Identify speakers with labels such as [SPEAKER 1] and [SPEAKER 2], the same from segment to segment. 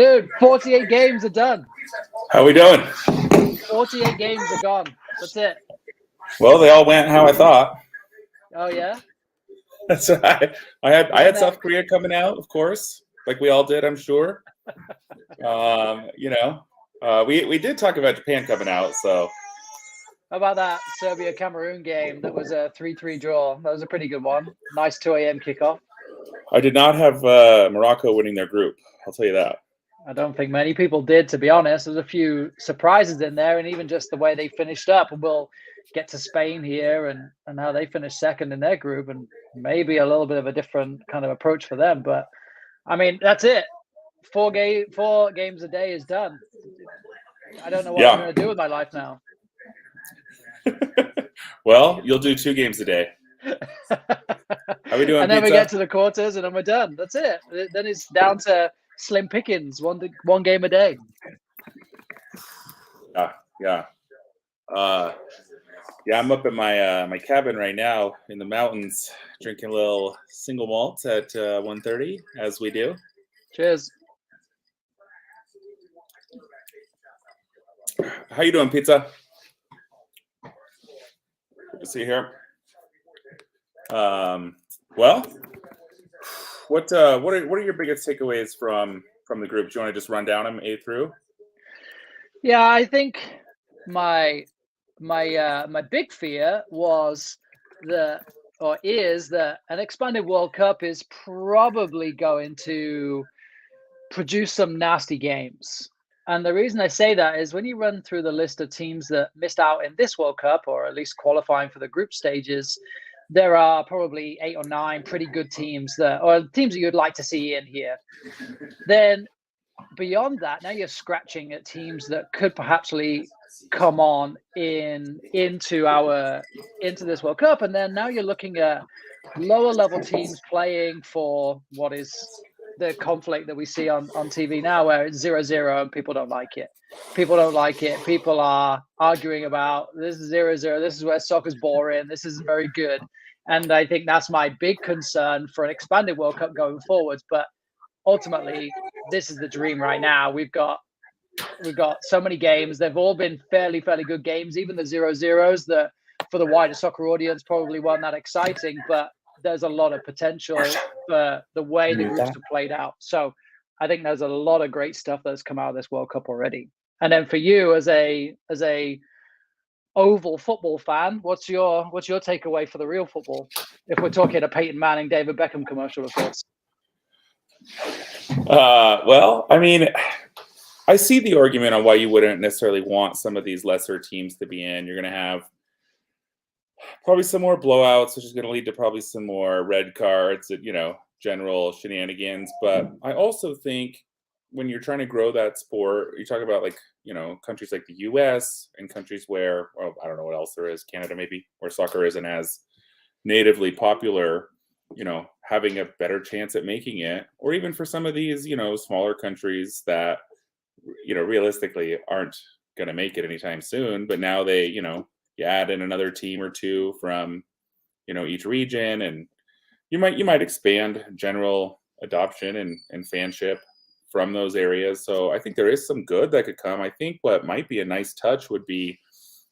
[SPEAKER 1] Dude, 48 games are done.
[SPEAKER 2] How we doing?
[SPEAKER 1] 48 games are gone. That's it.
[SPEAKER 2] Well, they all went how I thought.
[SPEAKER 1] Oh yeah.
[SPEAKER 2] That's I had South Korea coming out, of course, like we all did, I'm sure. We did talk about Japan coming out, so.
[SPEAKER 1] How about that Serbia-Cameroon game? That was a 3-3 draw. That was a pretty good one. Nice 2 a.m. kickoff.
[SPEAKER 2] I did not have Morocco winning their group. I'll tell you that.
[SPEAKER 1] I don't think many people did, to be honest. There's a few surprises in there, and even just the way they finished up. And we'll get to Spain here and how they finished second in their group, and maybe a little bit of a different kind of approach for them. But I mean, that's it. 4 games a day is done. I don't know what I'm going to do with my life now.
[SPEAKER 2] Well, you'll do 2 games a day. How we doing?
[SPEAKER 1] And then
[SPEAKER 2] pizza?
[SPEAKER 1] we get to the quarters, and then we're done. That's it. Then it's down to slim pickings, one game a day.
[SPEAKER 2] Yeah. I'm up in my cabin right now in the mountains, drinking a little single malt at 1:30, as we do.
[SPEAKER 1] Cheers.
[SPEAKER 2] How you doing, pizza? Good to see you here. Well, what are your biggest takeaways from the group? Do you want to just run down them A through?
[SPEAKER 1] Yeah, I think my big fear is that an expanded World Cup is probably going to produce some nasty games. And the reason I say that is when you run through the list of teams that missed out in this World Cup, or at least qualifying for the group stages, there are probably 8 or 9 pretty good teams or teams that you'd like to see in here. Then beyond that, now you're scratching at teams that could perhaps come on into this World Cup, and then now you're looking at lower level teams playing for what is the conflict that we see on TV now, where it's 0-0 and people don't like it. People are arguing about this is 0-0. This is where soccer's boring. This isn't very good. And I think that's my big concern for an expanded World Cup going forwards. But ultimately, this is the dream right now. We've got so many games. They've all been fairly good games. Even the 0-0s that for the wider soccer audience probably weren't that exciting, but there's a lot of potential for the way the groups have played out. So I think there's a lot of great stuff that's come out of this World Cup already. And then for you as a oval football fan, what's your takeaway for the real football? If we're talking a Peyton Manning, David Beckham commercial, of course.
[SPEAKER 2] Well, I mean, I see the argument on why you wouldn't necessarily want some of these lesser teams to be in. You're going to have probably some more blowouts, which is going to lead to probably some more red cards, general shenanigans. But I also think when you're trying to grow that sport, you talk about countries like the U.S. and countries where, I don't know what else there is, Canada maybe, where soccer isn't as natively popular, having a better chance at making it, or even for some of these, smaller countries that, realistically aren't going to make it anytime soon, but now they, you add in another team or two from, each region, and you might expand general adoption and fanship from those areas. So I think there is some good that could come. I think what might be a nice touch would be,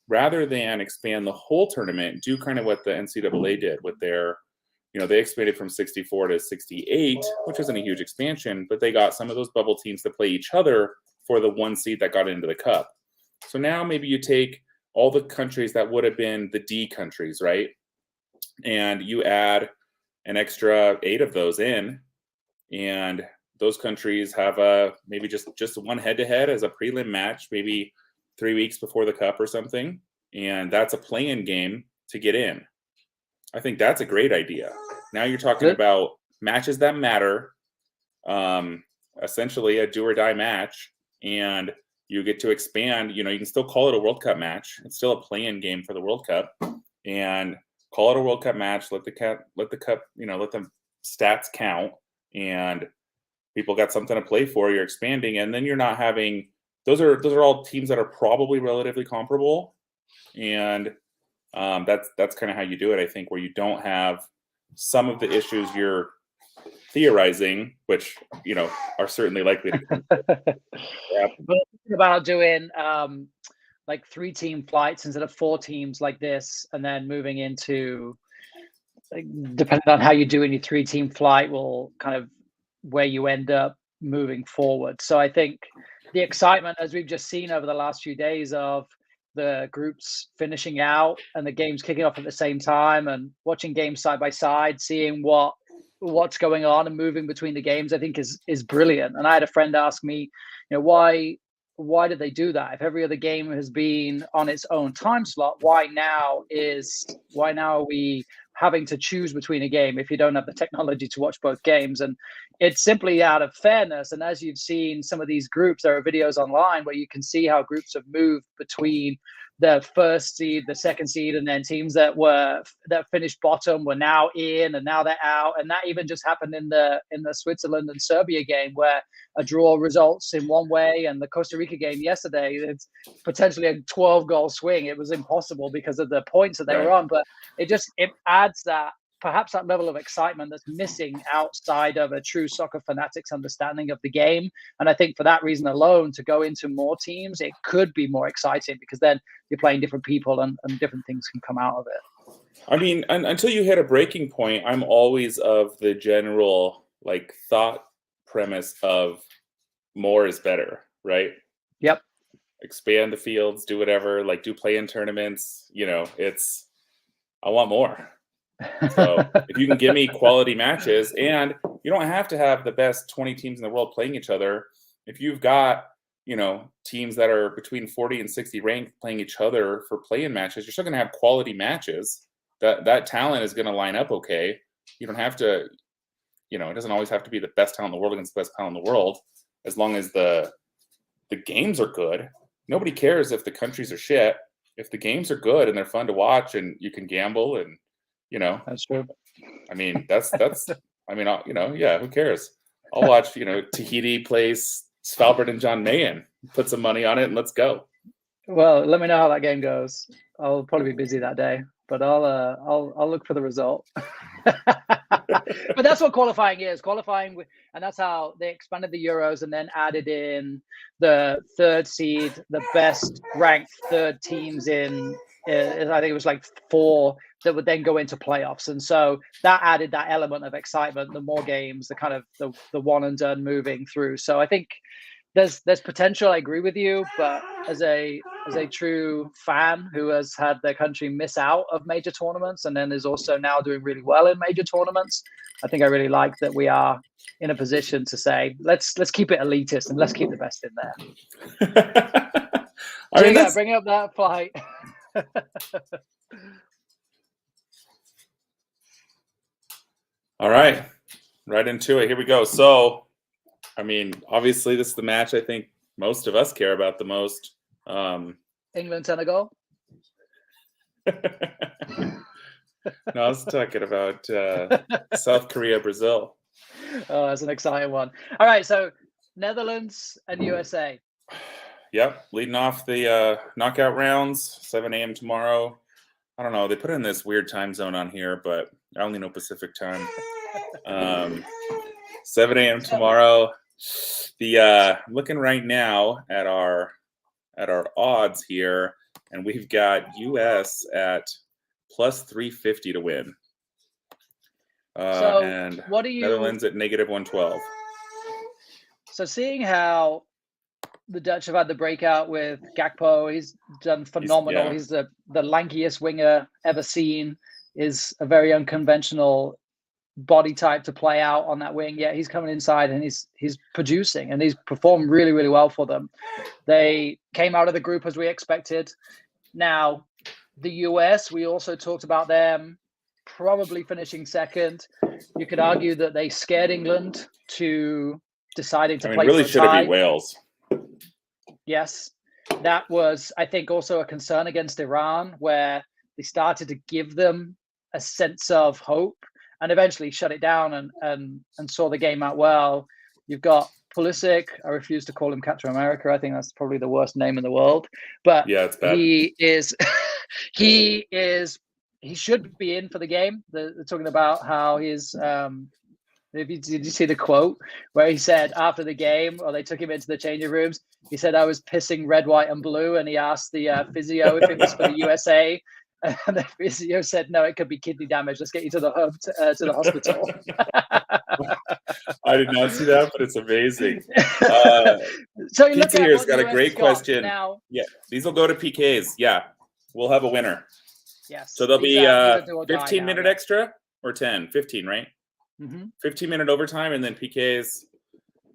[SPEAKER 2] rather than expand the whole tournament, do kind of what the NCAA did with their, they expanded from 64 to 68, which isn't a huge expansion, but they got some of those bubble teams to play each other for the 1 seed that got into the cup. So now maybe you take all the countries that would have been the D countries, right? And you add an extra 8 of those in, and those countries have maybe just one head-to-head as a prelim match, maybe 3 weeks before the cup or something, and that's a play-in game to get in. I think that's a great idea. Now you're talking about matches that matter, essentially a do-or-die match, and you get to expand. You can still call it a World Cup match. It's still a play-in game for the World Cup, and call it a World Cup match. Let the cup, let the stats count, and people got something to play for. You're expanding, and then you're not having those are all teams that are probably relatively comparable, and that's kind of how you do it. I think, where you don't have some of the issues you're theorizing, which are certainly likely to come.
[SPEAKER 1] Yeah. But thinking about doing like 3-team flights instead of 4 teams like this, and then moving into, like, depending on how you do in your 3-team flight, will kind of where you end up moving forward. So I think the excitement, as we've just seen over the last few days, of the groups finishing out and the games kicking off at the same time, and watching games side by side, seeing what's going on and moving between the games, I think is brilliant. And I had a friend ask me, why did they do that? If every other game has been on its own time slot, why now are we having to choose between a game if you don't have the technology to watch both games? And it's simply out of fairness. And as you've seen some of these groups, there are videos online where you can see how groups have moved between the first seed, the second seed, and then teams that finished bottom were now in, and now they're out. And that even just happened in the Switzerland and Serbia game, where a draw results in one way, and the Costa Rica game yesterday, it's potentially a 12-goal swing. It was impossible because of the points that they were on, but it adds perhaps that level of excitement that's missing outside of a true soccer fanatic's understanding of the game. And I think for that reason alone, to go into more teams, it could be more exciting, because then you're playing different people and different things can come out of it.
[SPEAKER 2] I mean, until you hit a breaking point, I'm always of the general thought premise of more is better, right?
[SPEAKER 1] Yep.
[SPEAKER 2] Expand the fields, do whatever, do play-in tournaments. I want more. So if you can give me quality matches, and you don't have to have the best 20 teams in the world playing each other. If you've got, teams that are between 40 and 60 ranked playing each other for play-in matches, you're still going to have quality matches. That talent is going to line up okay. You don't have to, it doesn't always have to be the best talent in the world against the best talent in the world. As long as the games are good, nobody cares if the countries are shit. If the games are good and they're fun to watch and you can gamble, and
[SPEAKER 1] that's true.
[SPEAKER 2] I mean, that's I mean, yeah, who cares? I'll watch, Tahiti plays Svalbard and John Mayen. Put some money on it and let's go.
[SPEAKER 1] Well, let me know how that game goes. I'll probably be busy that day, but I'll look for the result. But that's what qualifying is. And that's how they expanded the Euros and then added in the third seed, the best ranked third teams in I think it was 4 that would then go into playoffs. And so that added that element of excitement, the more games, the kind of the one and done moving through. So I think there's potential. I agree with you, but as a true fan who has had their country miss out of major tournaments and then is also now doing really well in major tournaments, I think I really like that we are in a position to say, let's keep it elitist and let's keep the best in there. Bring up that flight.
[SPEAKER 2] All right, right into it. Here we go. So, I mean, obviously, this is the match I think most of us care about the most.
[SPEAKER 1] England, Senegal.
[SPEAKER 2] No, I was talking about South Korea, Brazil.
[SPEAKER 1] Oh, that's an exciting one. All right, so Netherlands and USA.
[SPEAKER 2] Yep, leading off the knockout rounds, 7 a.m. tomorrow. I don't know. They put in this weird time zone on here, but I only know Pacific time. 7 a.m. tomorrow. I'm looking right now at our odds here, and we've got US at plus 350 to win. And
[SPEAKER 1] what do you?
[SPEAKER 2] Netherlands at negative 112.
[SPEAKER 1] So seeing how the Dutch have had the breakout with Gakpo, he's done phenomenal. He's the lankiest winger ever seen. Is a very unconventional body type to play out on that wing. Yeah, he's coming inside and he's producing, and he's performed really, really well for them. They came out of the group as we expected. Now, the US, we also talked about them probably finishing second. You could argue that they scared England to deciding to play.
[SPEAKER 2] Really should have beat Wales.
[SPEAKER 1] Yes, that was, I think, also a concern against Iran, where they started to give them a sense of hope and eventually shut it down and saw the game out well. You've got Pulisic. I refuse to call him Captain America. I think that's probably the worst name in the world. But
[SPEAKER 2] yeah, it's bad.
[SPEAKER 1] He should be in for the game. They're talking about how his Did you see the quote where he said after the game, or they took him into the changing rooms? He said, "I was pissing red, white, and blue," and he asked the physio if it was for the USA, and the physio said, "No, it could be kidney damage. Let's get you to the to the hospital."
[SPEAKER 2] I did not see that, but it's amazing.
[SPEAKER 1] So you look
[SPEAKER 2] Pizza
[SPEAKER 1] at
[SPEAKER 2] here's
[SPEAKER 1] what the
[SPEAKER 2] got a
[SPEAKER 1] US
[SPEAKER 2] great
[SPEAKER 1] got
[SPEAKER 2] question.
[SPEAKER 1] now.
[SPEAKER 2] Yeah, these will go to PKs. Yeah, we'll have a winner.
[SPEAKER 1] Yes.
[SPEAKER 2] So there'll
[SPEAKER 1] these
[SPEAKER 2] be
[SPEAKER 1] are do or die
[SPEAKER 2] 15-minute
[SPEAKER 1] now,
[SPEAKER 2] extra or 10? 15, right?
[SPEAKER 1] yeah.
[SPEAKER 2] 15-minute overtime, and then PKs,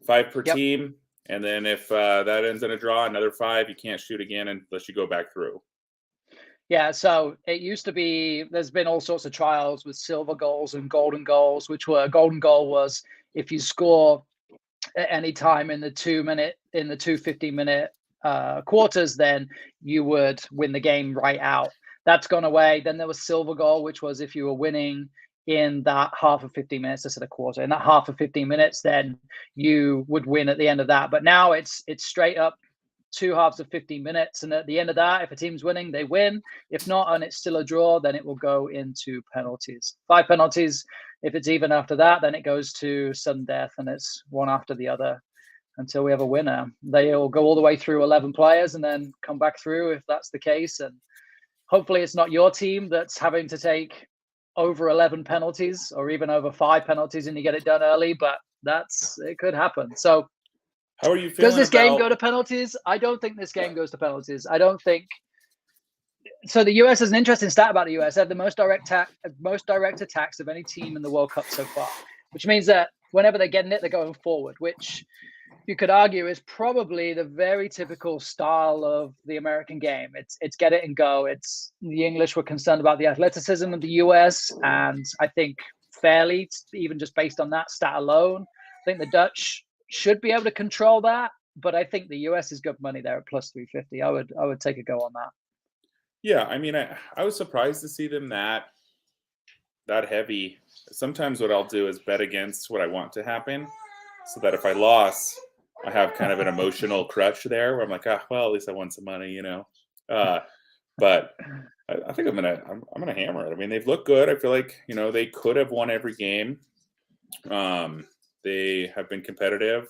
[SPEAKER 2] 5 per
[SPEAKER 1] Yep.
[SPEAKER 2] team. And then if that ends in a draw, another 5. You can't shoot again unless you go back through.
[SPEAKER 1] Yeah, so it used to be, there's been all sorts of trials with silver goals and golden goals, which were, golden goal was if you score at any time in the 15-minute quarters, then you would win the game right out. That's gone away. Then there was silver goal, which was if you were winning in that half of 15 minutes instead of quarter. In that half of 15 minutes, then you would win at the end of that. But now it's straight up 2 halves of 15 minutes, and at the end of that, if a team's winning, they win. If not, and it's still a draw, then it will go into penalties. 5 penalties. If it's even after that, then it goes to sudden death, and it's one after the other until we have a winner. They'll go all the way through 11 players and then come back through if that's the case. And hopefully it's not your team that's having to take over 11 penalties or even over 5 penalties and you get it done early, but it could happen. So
[SPEAKER 2] how are you feeling?
[SPEAKER 1] Does this game go to penalties? I don't think this game goes to penalties. I don't think. So the US has an interesting stat about the US. They have the most direct attacks of any team in the World Cup so far, which means that whenever they're getting it, they're going forward, which you could argue is probably the very typical style of the American game. It's get it and go. It's the English were concerned about the athleticism of the US, and I think fairly, even just based on that stat alone, I think the Dutch should be able to control that, but I think the US is good money there at plus 350. I would take a go on that.
[SPEAKER 2] Yeah, I mean, I was surprised to see them that heavy. Sometimes what I'll do is bet against what I want to happen, so that if I lost, I have kind of an emotional crutch there where I'm like, well, at least I won some money, you know. But I think I'm gonna hammer it. I mean, they've looked good. I feel like, you know, they could have won every game. They have been competitive.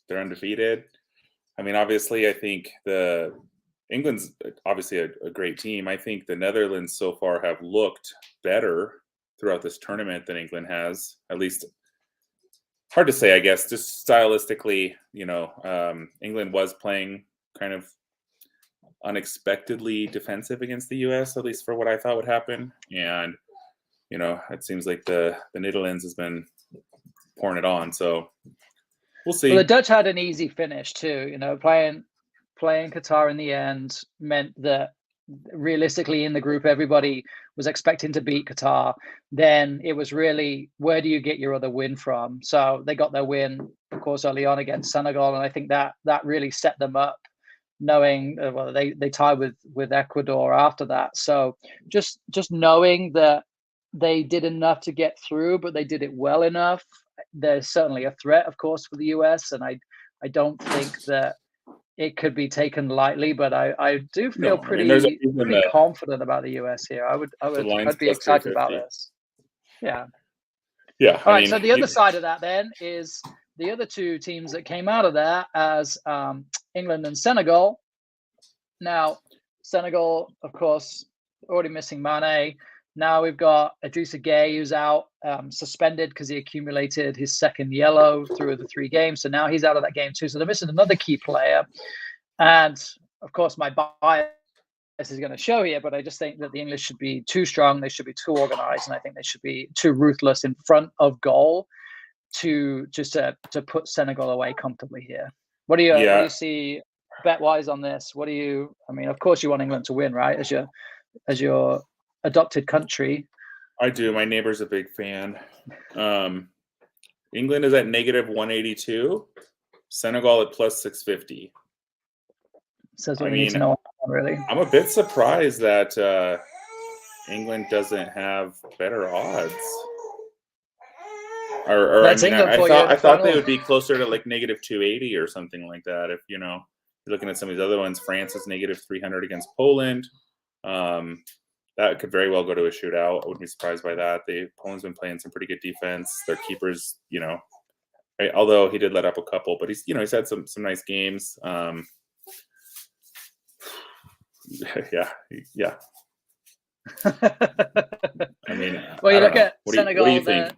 [SPEAKER 2] They're undefeated. I mean, obviously, I think England's obviously a great team. I think the Netherlands so far have looked better throughout this tournament than England has. At least, hard to say, I guess, just stylistically, you know, England was playing kind of unexpectedly defensive against the US, at least for what I thought would happen. And, you know, it seems like the Netherlands has been pouring it on. So we'll see.
[SPEAKER 1] Well, the Dutch had an easy finish too. You know, playing Qatar in the end meant that realistically in the group everybody was expecting to beat Qatar. Then it was really, where do you get your other win from? So they got their win, of course, early on against Senegal, and I think that really set them up, knowing well they tied with Ecuador after that. So just knowing that they did enough to get through, but they did it well enough. There's certainly a threat, of course, for the US, and I don't think that it could be taken lightly, but I do feel pretty confident about the US here. I'd be excited about this. Yeah.
[SPEAKER 2] Yeah.
[SPEAKER 1] All right. So the other side of that then is the other 2 teams that came out of that as England and Senegal. Now, Senegal, of course, already missing Mane. Now we've got Idrissa Gueye, who's out, suspended because he accumulated his second yellow through the 3 games. So now he's out of that game too. So they're missing another key player. And of course, my bias is going to show here, but I just think that the English should be too strong. They should be too organized. And I think they should be too ruthless in front of goal to put Senegal away comfortably here. What do you see bet-wise on this? I mean, of course you want England to win, right? As your adopted country.
[SPEAKER 2] I do. My neighbor's a big fan. England is at negative 182. Senegal at plus 650.
[SPEAKER 1] Says what we need to know, really.
[SPEAKER 2] I'm a bit surprised that England doesn't have better odds. Or I mean, I thought they would be closer to like negative 280 or something like that. If, you know, you're looking at some of these other ones, France is negative 300 against Poland. that could very well go to a shootout. I wouldn't be surprised by that. Poland's been playing some pretty good defense. Their keepers, right, although he did let up a couple, but he's had some nice games. Yeah. I mean,
[SPEAKER 1] well, you look at Senegal,
[SPEAKER 2] what do you think?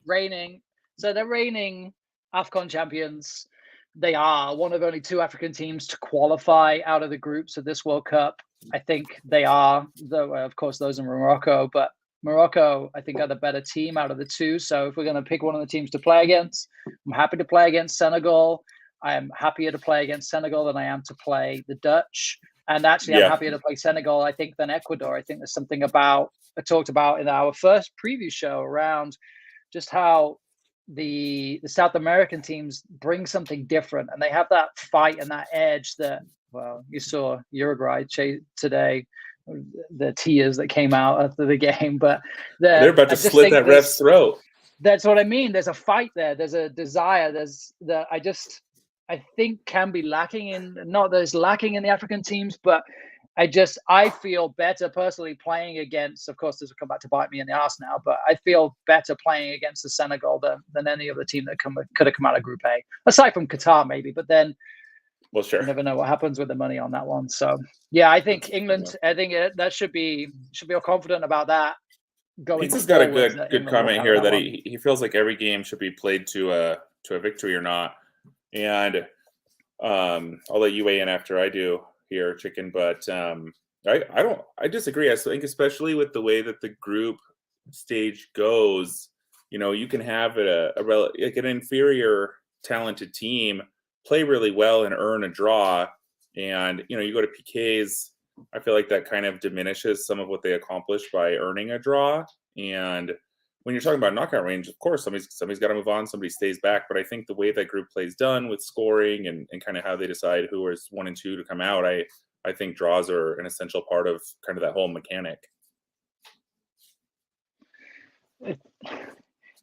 [SPEAKER 1] They're reigning AFCON champions. They are one of only 2 African teams to qualify out of the groups of this World Cup. I think they are, though, of course, those in Morocco, but Morocco, I think, are the better team out of the 2. So if we're going to pick one of the teams to play against, I'm happy to play against Senegal. I am happier to play against Senegal than I am to play the Dutch. And actually, I'm happier to play Senegal, I think, than Ecuador. I think there's something I talked about in our first preview show around just how the South American teams bring something different, and they have that fight and that edge that, well, you saw Uruguay today, the tears that came out after the game, but
[SPEAKER 2] they're about to slit that ref's throat.
[SPEAKER 1] That's what I mean. There's a fight there. There's a desire. There's that I think can be lacking in, not that it's lacking in the African teams, but I feel better personally playing against, of course, this will come back to bite me in the arse now, but I feel better playing against the Senegal than any other team that could have come out of Group A, aside from Qatar maybe, but then
[SPEAKER 2] well, sure,
[SPEAKER 1] you never know what happens with the money on that one. So yeah, I think England, I think that should be all confident about that.
[SPEAKER 2] Pizza's got a good comment here that he feels like every game should be played to a victory or not, and I'll let you weigh in after I do here, Chicken, but I disagree. I think especially with the way that the group stage goes, you can have an inferior talented team play really well and earn a draw, and you go to PKs. I feel like that kind of diminishes some of what they accomplish by earning a draw. And when you're talking about knockout range, of course, somebody's got to move on, somebody stays back. But I think the way that group play is done with scoring and kind of how they decide who is 1 and 2 to come out, I think draws are an essential part of kind of that whole mechanic.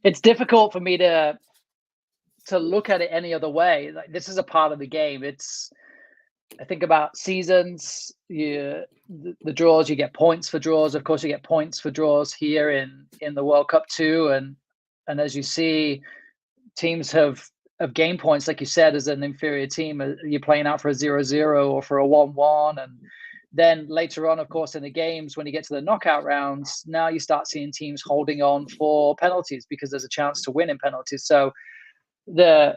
[SPEAKER 1] It's difficult for me to look at it any other way. Like, this is a part of the game. I think about seasons, the draws, you get points for draws. Of course, you get points for draws here in the World Cup too. And as you see, teams have gained points, like you said, as an inferior team. You're playing out for a 0-0 or for a 1-1. And then later on, of course, in the games, when you get to the knockout rounds, now you start seeing teams holding on for penalties because there's a chance to win in penalties. So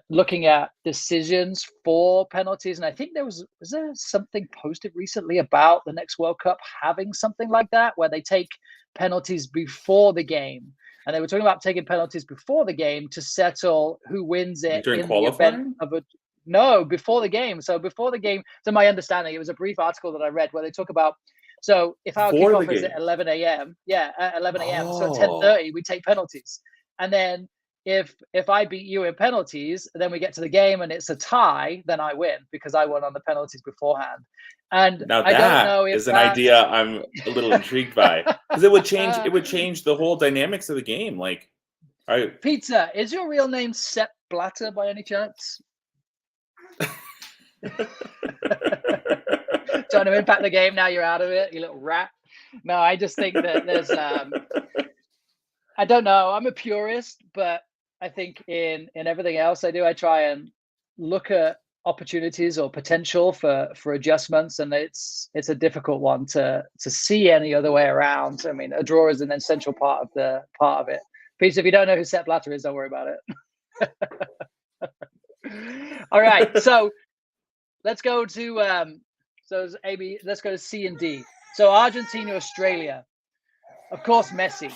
[SPEAKER 1] looking at decisions for penalties, and I think was there something posted recently about the next World Cup having something like that, where they take penalties before the game, and they were talking about taking penalties before the game to settle who wins it
[SPEAKER 2] during
[SPEAKER 1] in
[SPEAKER 2] qualifying?
[SPEAKER 1] the event of before the game. So before the game, to my understanding, it was a brief article that I read where they talk about, so if our kickoff is at 11 a.m., at 11 a.m., so at 10:30 we take penalties, and then if I beat you in penalties, then we get to the game and it's a tie, then I win because I won on the penalties beforehand. And
[SPEAKER 2] now
[SPEAKER 1] I don't know if
[SPEAKER 2] is an idea I'm a little intrigued by, because it would change the whole dynamics of the game. Like,
[SPEAKER 1] Pizza, is your real name Sepp Blatter by any chance? Trying to impact the game, now you're out of it, you little rat. No, I just think that there's I don't know, I'm a purist, but I think in everything else I do, I try and look at opportunities or potential for adjustments, and it's a difficult one to see any other way around. I mean, a draw is an essential part of it. Please, if you don't know who Sepp Blatter is, don't worry about it. All right, so let's go to let's go to C and D. So Argentina, Australia, of course, Messi.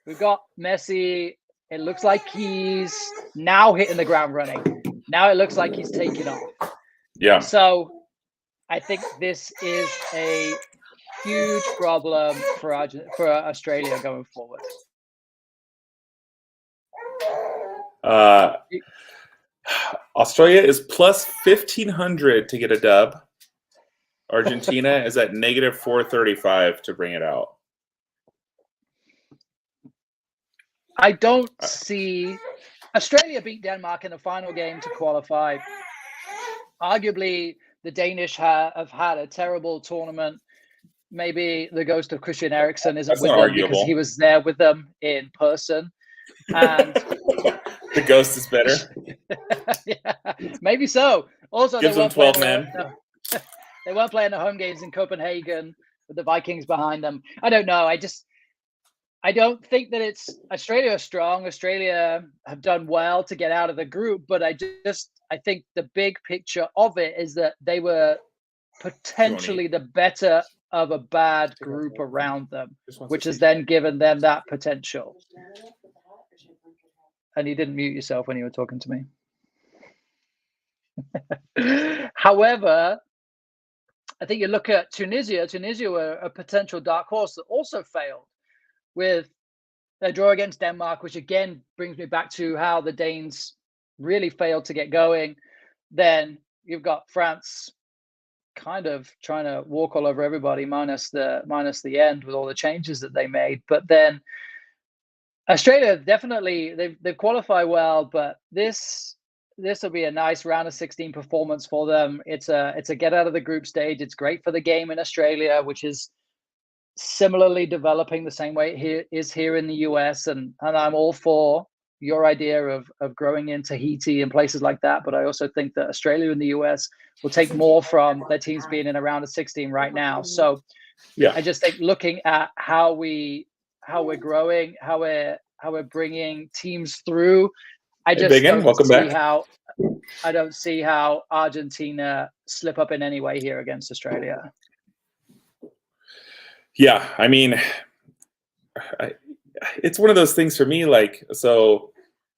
[SPEAKER 1] We've got Messi. It looks like he's now hitting the ground running. Now it looks like he's taking off.
[SPEAKER 2] Yeah.
[SPEAKER 1] So I think this is a huge problem for Australia going forward.
[SPEAKER 2] Australia is plus 1,500 to get a dub. Argentina is at negative 435 to bring it out.
[SPEAKER 1] I don't see Australia beat Denmark in the final game to qualify. Arguably, the Danish have had a terrible tournament. maybe the ghost of Christian Eriksen isn't
[SPEAKER 2] That's
[SPEAKER 1] with
[SPEAKER 2] not
[SPEAKER 1] them because
[SPEAKER 2] arguable.
[SPEAKER 1] he was there with them in person. And
[SPEAKER 2] the ghost is better.
[SPEAKER 1] yeah, maybe so. Also,
[SPEAKER 2] Gives them 12 men.
[SPEAKER 1] They weren't playing the home games in Copenhagen with the Vikings behind them. I don't know. I don't think that it's Australia is strong. Australia have done well to get out of the group, but I think the big picture of it is that they were potentially the better of a bad group around them, which has then given them that potential. And you didn't mute yourself when you were talking to me. However, I think you look at Tunisia. Tunisia were a potential dark horse that also failed with their draw against Denmark, which again brings me back to how the Danes really failed to get going. Then you've got France kind of trying to walk all over everybody minus the end with all the changes that they made. But then Australia definitely they've qualified well, but this will be a nice round of 16 performance for them. It's a get out of the group stage. It's great for the game in Australia, which is similarly developing the same way it is here in the US, and I'm all for your idea of growing in Tahiti and places like that, but I also think that Australia and the US will take more from their teams being in a round of 16 right now. So yeah, I just think looking at how we're growing, how we're bringing teams through, I just don't see how Argentina slip up in any way here against Australia.
[SPEAKER 2] Yeah, I mean, it's one of those things for me. Like, so,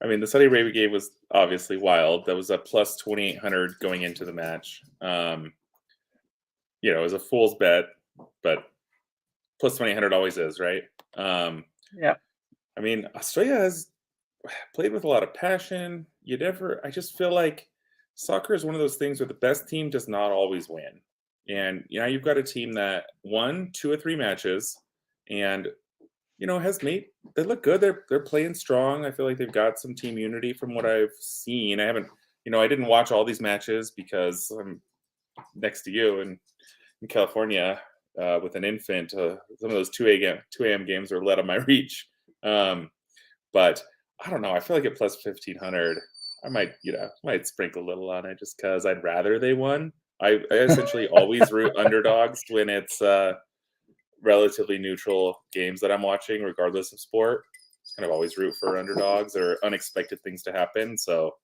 [SPEAKER 2] I mean, the Saudi Arabia game was obviously wild. That was a plus 2,800 going into the match. It was a fool's bet, but plus 2,800 always is, right?
[SPEAKER 1] Yeah.
[SPEAKER 2] I mean, Australia has played with a lot of passion. I just feel like soccer is one of those things where the best team does not always win. And you've got a team that won 2 or 3 matches, and they look good. They're playing strong. I feel like they've got some team unity from what I've seen. I didn't watch all these matches because I'm next to you in California with an infant. Some of those 2 a.m. games are let on my reach. But I don't know. I feel like at plus 1,500, I might sprinkle a little on it just because I'd rather they won. I essentially always root underdogs when it's relatively neutral games that I'm watching, regardless of sport. Kind of always root for underdogs or unexpected things to happen. So,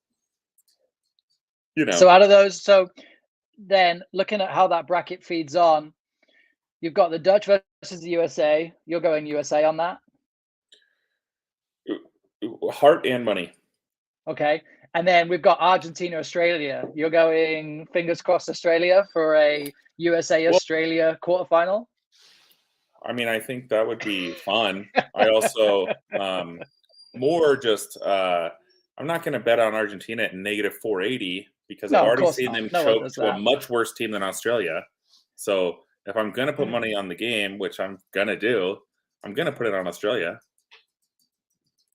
[SPEAKER 1] So out of those, then looking at how that bracket feeds on, you've got the Dutch versus the USA. You're going USA on that?
[SPEAKER 2] Heart and money.
[SPEAKER 1] Okay. And then we've got Argentina, Australia. You're going fingers crossed Australia for a USA-Australia quarterfinal?
[SPEAKER 2] I mean, I think that would be fun. I also more just I'm not going to bet on Argentina at negative 480 because I've already seen them choke to a much worse team than Australia. So if I'm going to put money on the game, which I'm going to do, I'm going to put it on Australia.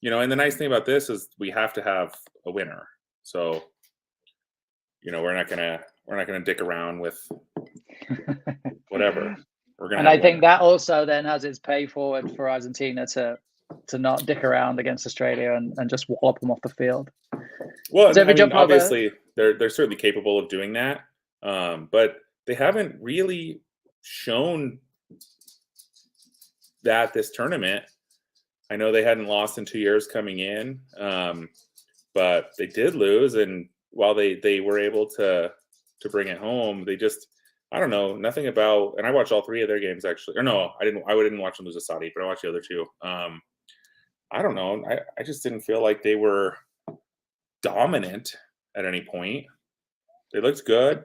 [SPEAKER 2] And the nice thing about this is we have to have a winner. So, we're not gonna dick around with whatever.
[SPEAKER 1] And I think that also then has its pay forward for Argentina to not dick around against Australia and just wallop them off the field.
[SPEAKER 2] Well, I mean, obviously they're certainly capable of doing that, but they haven't really shown that this tournament. I know they hadn't lost in 2 years coming in, but they did lose. And while they were able to bring it home, they just, I don't know, nothing about, and I watched all 3 of their games actually. Or no, I didn't watch them lose to Saudi, but I watched the other 2. I don't know. I just didn't feel like they were dominant at any point. They looked good.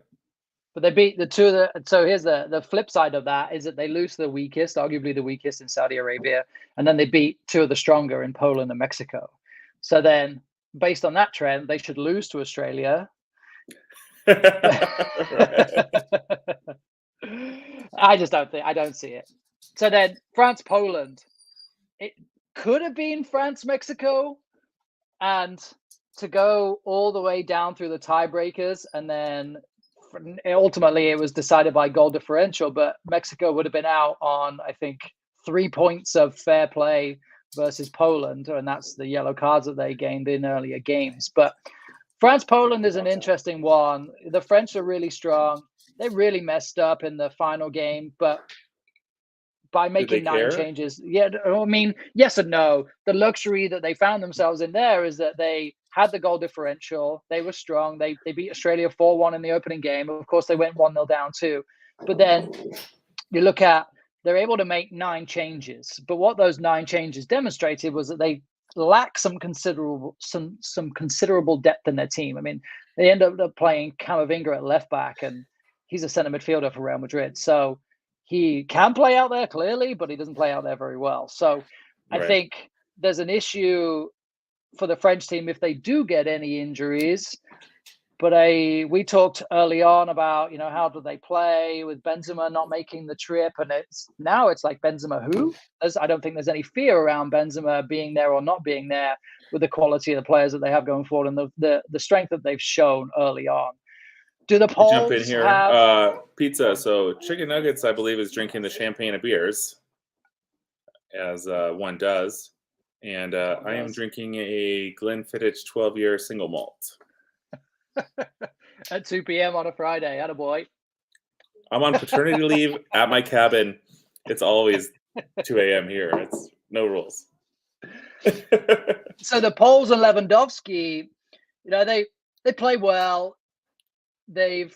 [SPEAKER 1] But they beat the 2 of the. So here's the flip side of that is that they lose to the weakest, arguably the weakest in Saudi Arabia, and then they beat 2 of the stronger in Poland and Mexico. So then, based on that trend, they should lose to Australia. I don't see it. So then France, Poland. It could have been France, Mexico, and to go all the way down through the tiebreakers and then ultimately it was decided by goal differential, but Mexico would have been out on, I think, 3 points of fair play versus Poland, and that's the yellow cards that they gained in earlier games. But France-Poland is an interesting one. The French are really strong. They really messed up in the final game, but by making 9 changes, yeah, I mean, yes and no. The luxury that they found themselves in there is that they had the goal differential. They were strong. They beat Australia 4-1 in the opening game. Of course, they went 1-0 down too. But then you look at, they're able to make 9 changes. But what those 9 changes demonstrated was that they lack some considerable depth in their team. I mean, they end up playing Camavinga at left back, and he's a center midfielder for Real Madrid. So he can play out there clearly, but he doesn't play out there very well. So I think there's an issue for the French team if they do get any injuries. But we talked early on about, how do they play with Benzema not making the trip, and it's like Benzema who? I don't think there's any fear around Benzema being there or not being there with the quality of the players that they have going forward and the strength that they've shown early on. Do the Poles
[SPEAKER 2] jump in here? Pizza. So Chicken Nuggets, I believe, is drinking the champagne of beers, as one does. And I am drinking a Glenfiddich 12-year single malt.
[SPEAKER 1] At 2 p.m. on a Friday. Attaboy.
[SPEAKER 2] I'm on paternity leave at my cabin. It's always 2 a.m. here. It's no rules.
[SPEAKER 1] So the Poles and Lewandowski, they play well. They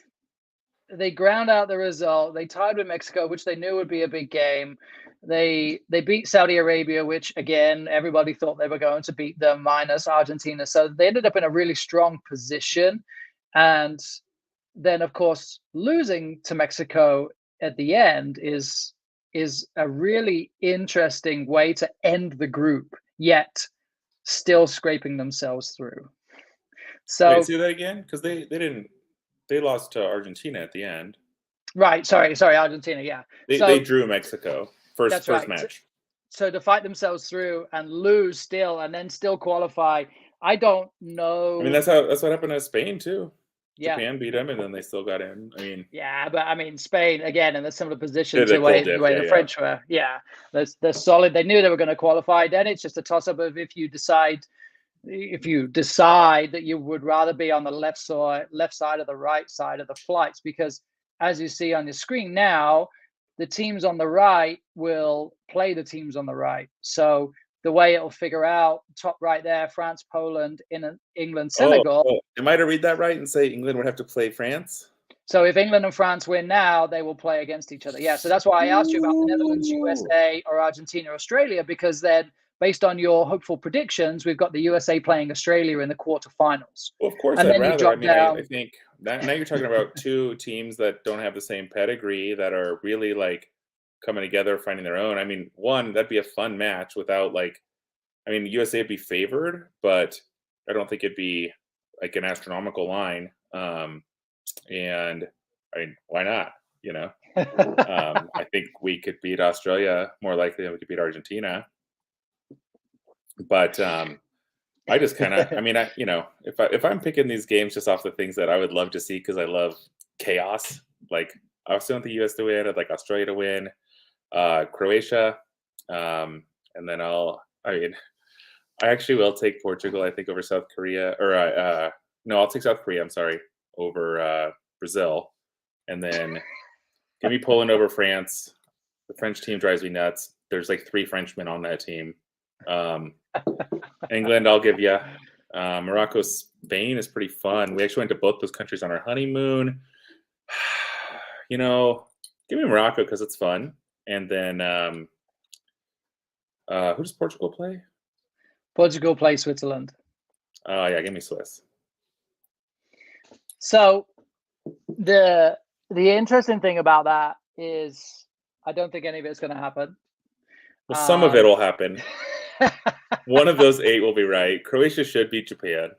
[SPEAKER 1] ground out the result. They tied with Mexico, which they knew would be a big game. They beat Saudi Arabia, which again everybody thought they were going to beat them, minus Argentina. So they ended up in a really strong position, and then of course losing to Mexico at the end is a really interesting way to end the group, yet still scraping themselves through. So
[SPEAKER 2] wait, say that again, because they didn't. They lost to Argentina at the end.
[SPEAKER 1] Right. Sorry, Argentina. Yeah.
[SPEAKER 2] They drew Mexico first
[SPEAKER 1] right.
[SPEAKER 2] match.
[SPEAKER 1] So to fight themselves through and lose still, and then still qualify, I don't know.
[SPEAKER 2] I mean, that's what happened to Spain too.
[SPEAKER 1] Yeah.
[SPEAKER 2] Japan beat them, and then they still got in. I mean,
[SPEAKER 1] yeah, but I mean, Spain again in a similar position to the way the French were. Yeah, they're solid. They knew they were going to qualify. Then it's just a toss-up of if you decide that you would rather be on the left side or the right side of the flights, because as you see on the screen now, the teams on the right will play the teams on the right. So the way it'll figure out, top right there, France, Poland, England, Senegal.
[SPEAKER 2] Am I to read that right and say England would have to play France?
[SPEAKER 1] So if England and France win now, they will play against each other. Yeah, so that's why I asked you about the Netherlands, USA, or Argentina, Australia, because then based on your hopeful predictions, we've got the USA playing Australia in the quarterfinals.
[SPEAKER 2] Well, of course, I'd rather. I mean, I think that now you're talking about 2 teams that don't have the same pedigree, that are really like coming together, finding their own. I mean, that'd be a fun match without USA would be favored, but I don't think it'd be like an astronomical line. And I mean, why not? I think we could beat Australia more likely than we could beat Argentina. But I just kind of, if I'm picking these games just off the things that I would love to see, because I love chaos. Like I still want the U.S. to win. I'd like Australia to win, Croatia, and then I actually will take Portugal. I think over South Korea, or no, I'll take South Korea. I'm sorry, over Brazil, and then give me Poland over France. The French team drives me nuts. There's like 3 Frenchmen on that team. England, I'll give you. Morocco, Spain is pretty fun. We actually went to both those countries on our honeymoon. Give me Morocco because it's fun. And then, who does Portugal play?
[SPEAKER 1] Portugal plays Switzerland.
[SPEAKER 2] Yeah, give me Swiss.
[SPEAKER 1] So the interesting thing about that is I don't think any of it's going to happen.
[SPEAKER 2] Well, some of it will happen. One of those 8 will be right. Croatia should beat Japan.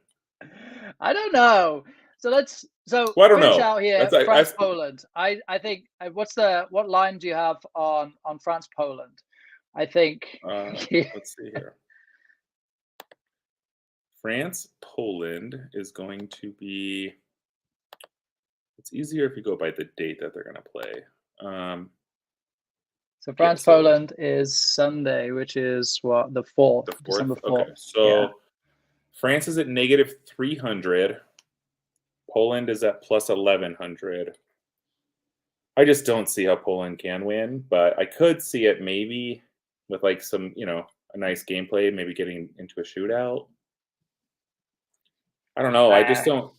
[SPEAKER 1] I don't know. So I don't know. Out here, France, Poland. I think what line do you have on France, Poland? I think.
[SPEAKER 2] Let's see here. France, Poland is going to be It's easier if you go by the date that they're going to play.
[SPEAKER 1] So France-Poland is Sunday, which is what, the 4th,
[SPEAKER 2] The 4th?
[SPEAKER 1] December 4th.
[SPEAKER 2] Okay, so France is at negative 300. Poland is at plus 1100. I just don't see how Poland can win, but I could see it maybe with like some, a nice gameplay, maybe getting into a shootout. I don't know. I just don't.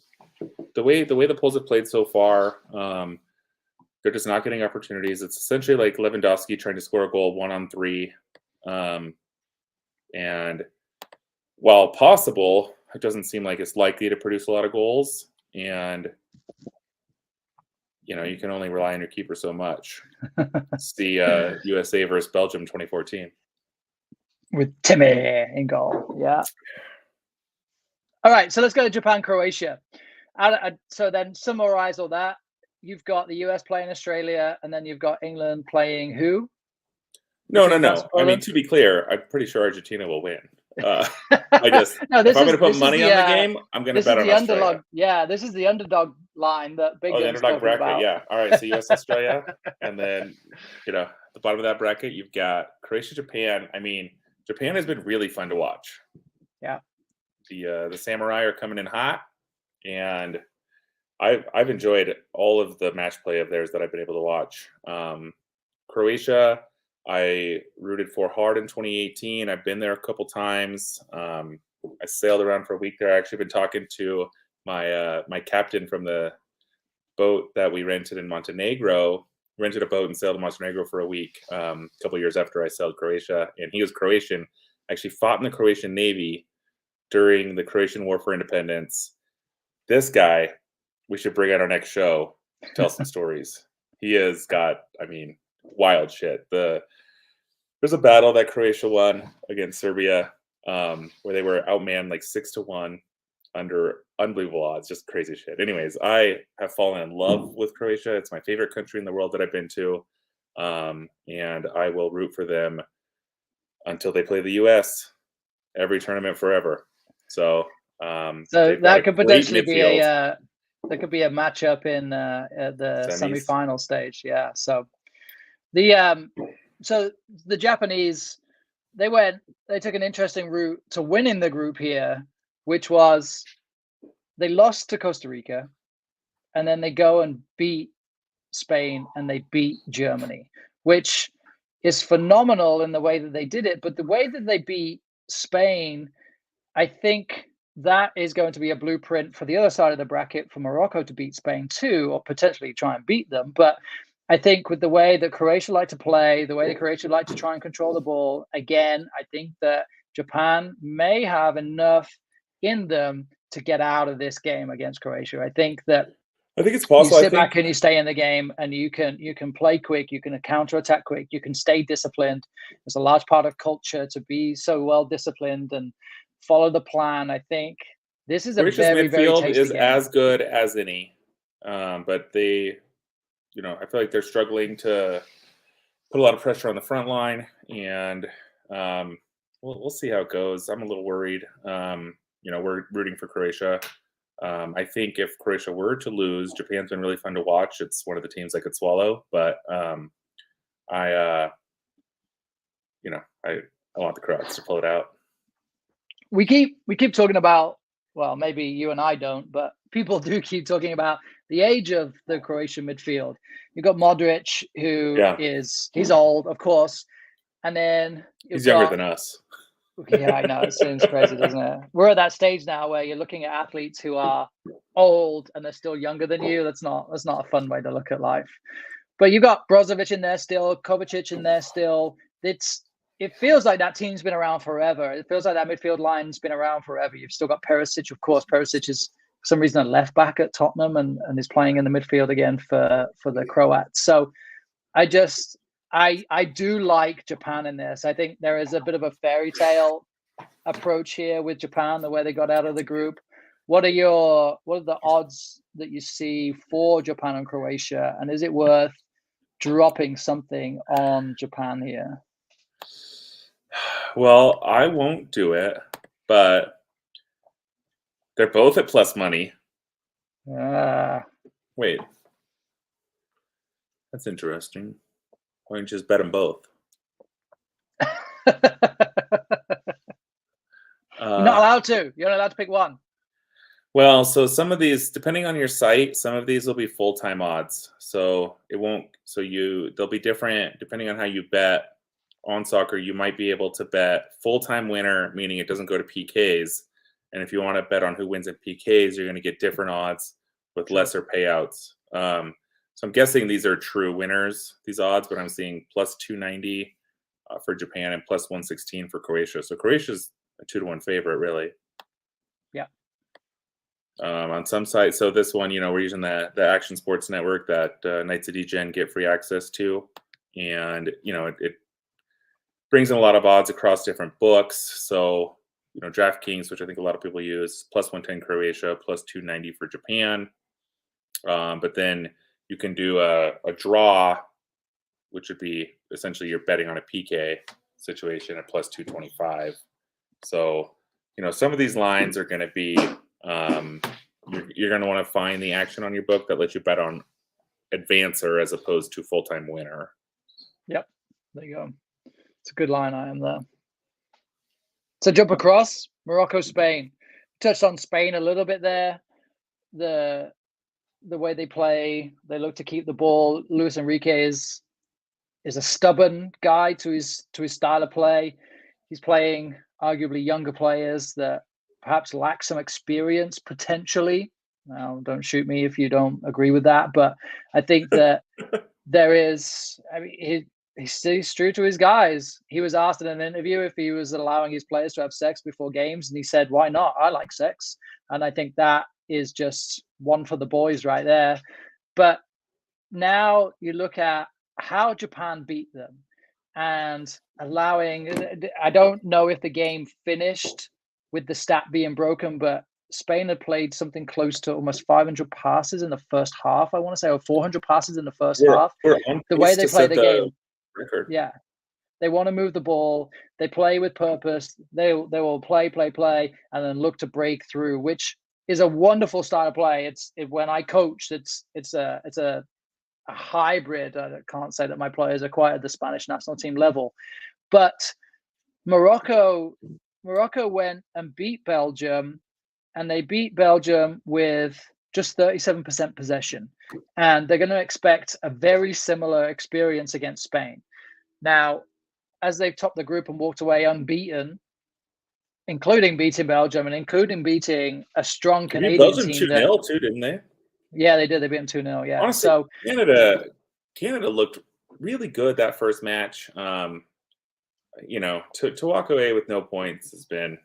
[SPEAKER 2] The way the Poles have played so far, they're just not getting opportunities. It's essentially like Lewandowski trying to score a goal 1-on-3, and while possible, it doesn't seem like it's likely to produce a lot of goals. And you can only rely on your keeper so much. It's the USA versus Belgium 2014
[SPEAKER 1] with Timmy in goal. Yeah. All right, so let's go to Japan, Croatia. So then summarize all that. You've got the US playing Australia, and then you've got England playing who?
[SPEAKER 2] No. I mean, to be clear, I'm pretty sure Argentina will win.
[SPEAKER 1] No,
[SPEAKER 2] if I'm going to put money on the game, I'm going to bet on Australia.
[SPEAKER 1] Underdog. Yeah, this is the underdog line that Big
[SPEAKER 2] the underdog bracket. About. Yeah. All right. So US, Australia, and then at the bottom of that bracket, you've got Croatia, Japan. I mean, Japan has been really fun to watch.
[SPEAKER 1] Yeah.
[SPEAKER 2] The Samurai are coming in hot, and I've enjoyed all of the match play of theirs that I've been able to watch. Croatia, I rooted for hard in 2018. I've been there a couple times. I sailed around for a week there. I actually been talking to my captain from the boat that we rented in Montenegro. Rented a boat and sailed to Montenegro for a week. A couple years after I sailed Croatia, and he was Croatian. Actually fought in the Croatian Navy during the Croatian War for Independence. This guy, we should bring out our next show, tell some stories. He has got, wild shit. There's a battle that Croatia won against Serbia, where they were outmanned like 6-1 under unbelievable odds, just crazy shit. Anyways, I have fallen in love with Croatia. It's my favorite country in the world that I've been to, and I will root for them until they play the U.S. every tournament forever. So
[SPEAKER 1] that could potentially be a matchup in the semifinal stage. Yeah. So the Japanese, they took an interesting route to winning the group here, which was they lost to Costa Rica, and then they go and beat Spain and they beat Germany, which is phenomenal in the way that they did it. But the way that they beat Spain, I think that is going to be a blueprint for the other side of the bracket for Morocco to beat Spain too, or potentially try and beat them. But I think with the way that Croatia like to play, the way that Croatia like to try and control the ball, again, I think that Japan may have enough in them to get out of this game against Croatia. I think
[SPEAKER 2] it's possible.
[SPEAKER 1] You sit back and you stay in the game, and you can play quick, you can counterattack quick, you can stay disciplined. There's a large part of culture to be so well disciplined and follow the plan. I think this is
[SPEAKER 2] Croatia's
[SPEAKER 1] very, very
[SPEAKER 2] midfield
[SPEAKER 1] tasty
[SPEAKER 2] is
[SPEAKER 1] game.
[SPEAKER 2] as good as any, but they, I feel like they're struggling to put a lot of pressure on the front line, and we'll see how it goes. I'm a little worried. We're rooting for Croatia. I think if Croatia were to lose, Japan's been really fun to watch. It's one of the teams I could swallow, but I want the Croats to pull it out.
[SPEAKER 1] We keep talking about, well, maybe you and I don't, but people do keep talking about the age of the Croatian midfield. You've got Modric, he's old, of course, and then
[SPEAKER 2] he's younger than us.
[SPEAKER 1] Yeah, I know. It seems crazy, doesn't it? We're at that stage now where you're looking at athletes who are old and they're still younger than you. That's not a fun way to look at life. But you've got Brozovic in there still, Kovacic in there still. It feels like that team's been around forever. It feels like that midfield line's been around forever. You've still got Perisic, of course. Perisic is for some reason a left back at Tottenham and is playing in the midfield again for the Croats. So I do like Japan in this. I think there is a bit of a fairy tale approach here with Japan, the way they got out of the group. What are the odds that you see for Japan and Croatia? And is it worth dropping something on Japan here?
[SPEAKER 2] Well, I won't do it, but they're both at plus money. Wait, that's interesting. Why don't you just bet them both?
[SPEAKER 1] You're not allowed to. You're not allowed to pick one.
[SPEAKER 2] Well, so some of these, depending on your site, some of these will be full-time odds. So it won't. So they'll be different depending on how you bet. On soccer, you might be able to bet full-time winner, meaning it doesn't go to PKs. And if you want to bet on who wins in PKs, you're going to get different odds with lesser payouts. So I'm guessing these are true winners, these odds, but I'm seeing plus 290 for Japan and plus 116 for Croatia. So Croatia's a 2-1 favorite, really.
[SPEAKER 1] Yeah.
[SPEAKER 2] On some sites, so this one, we're using the Action Sports Network that Knights of DGen get free access to, and it brings in a lot of odds across different books. So DraftKings, which I think a lot of people use, plus 110 Croatia, plus 290 for Japan. But then you can do a draw, which would be essentially you're betting on a PK situation at plus 225. So some of these lines are going to be you're going to want to find the action on your book that lets you bet on advancer as opposed to full-time winner.
[SPEAKER 1] Yep, there you go. It's a good line item there. So jump across Morocco, Spain. Touched on Spain a little bit there. The way they play, they look to keep the ball. Luis Enrique is a stubborn guy to his style of play. He's playing arguably younger players that perhaps lack some experience potentially. Now, don't shoot me if you don't agree with that, but I think that there is. I mean, he's true to his guys. He was asked in an interview if he was allowing his players to have sex before games, and he said, "Why not? I like sex." And I think that is just one for the boys right there. But now you look at how Japan beat them and allowing. I don't know if the game finished with the stat being broken, but Spain had played something close to almost 500 passes in the first half. I want to say, or 400 passes in the first half. The way they play the game.
[SPEAKER 2] Record.
[SPEAKER 1] Yeah, they want to move the ball. They play with purpose. They will play, and then look to break through, which is a wonderful style of play. When I coach, it's a hybrid. I can't say that my players are quite at the Spanish national team level, but Morocco went and beat Belgium, and they beat Belgium with just 37% possession. And they're going to expect a very similar experience against Spain. Now, as they've topped the group and walked away unbeaten, including beating Belgium and including beating a strong Canadian
[SPEAKER 2] Belgium
[SPEAKER 1] team.
[SPEAKER 2] 2-0 too, didn't they?
[SPEAKER 1] Yeah, they did. They beat them 2-0, yeah.
[SPEAKER 2] Honestly, so Canada looked really good that first match. To walk away with no points has been,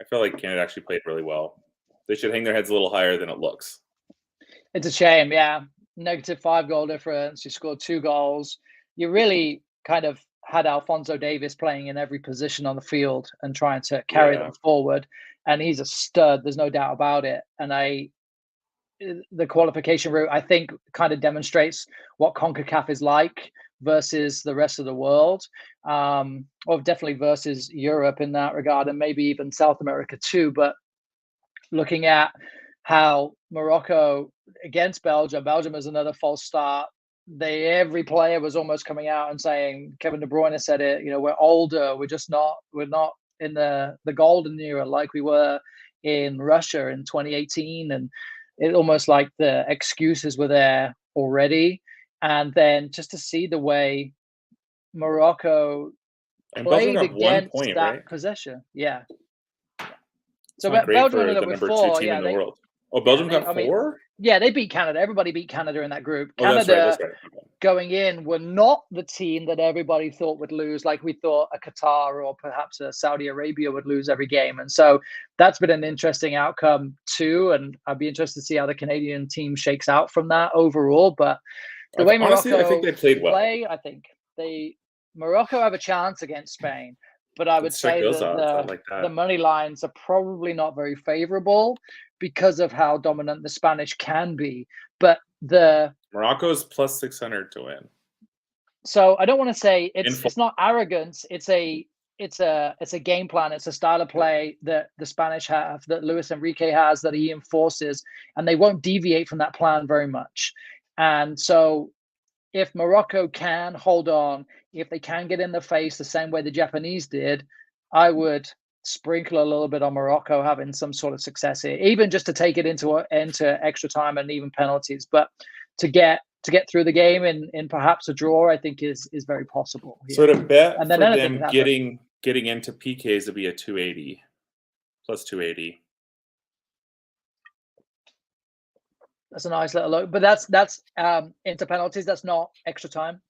[SPEAKER 2] I feel like Canada actually played really well. They should hang their heads a little higher than it looks.
[SPEAKER 1] It's a shame, yeah. -5 goal difference. You scored 2 goals. You really kind of had Alphonso Davies playing in every position on the field and trying to carry them forward. And he's a stud. There's no doubt about it. And the qualification route, I think, kind of demonstrates what CONCACAF is like versus the rest of the world, or definitely versus Europe in that regard, and maybe even South America too. But looking at how Morocco against Belgium is another false start. Every player was almost coming out and saying, Kevin De Bruyne said it, we're older, we're not in the golden era like we were in Russia in 2018. And it almost like the excuses were there already. And then just to see the way Morocco played against that possession. Yeah. So Belgium ended up with 4. Yeah,
[SPEAKER 2] in the world. Oh, Belgium got 4?
[SPEAKER 1] Yeah, they beat Canada. Everybody beat Canada in that group.
[SPEAKER 2] Oh,
[SPEAKER 1] Canada,
[SPEAKER 2] that's right.
[SPEAKER 1] going in, were not the team that everybody thought would lose, like we thought a Qatar or perhaps a Saudi Arabia would lose every game. And so that's been an interesting outcome too. And I'd be interested to see how the Canadian team shakes out from that overall. But the way Morocco
[SPEAKER 2] I think they played well.
[SPEAKER 1] I think Morocco have a chance against Spain. But I would say that the money lines are probably not very favorable because of how dominant the Spanish can be. But
[SPEAKER 2] Morocco's plus 600 to win.
[SPEAKER 1] So I don't want to say it's not arrogance. It's a it's a game plan. It's a style of play that the Spanish have, that Luis Enrique has, that he enforces, and they won't deviate from that plan very much. And so, if Morocco can hold on, if they can get in the face the same way the Japanese did, I would sprinkle a little bit on Morocco having some sort of success here, even just to take it into extra time and even penalties. But to get through the game in perhaps a draw, I think is very possible here.
[SPEAKER 2] So to bet
[SPEAKER 1] And then
[SPEAKER 2] for
[SPEAKER 1] anything
[SPEAKER 2] them
[SPEAKER 1] can happen.
[SPEAKER 2] getting into PKs would be a 280 plus 280.
[SPEAKER 1] That's a nice little look, but that's into penalties. That's not extra time.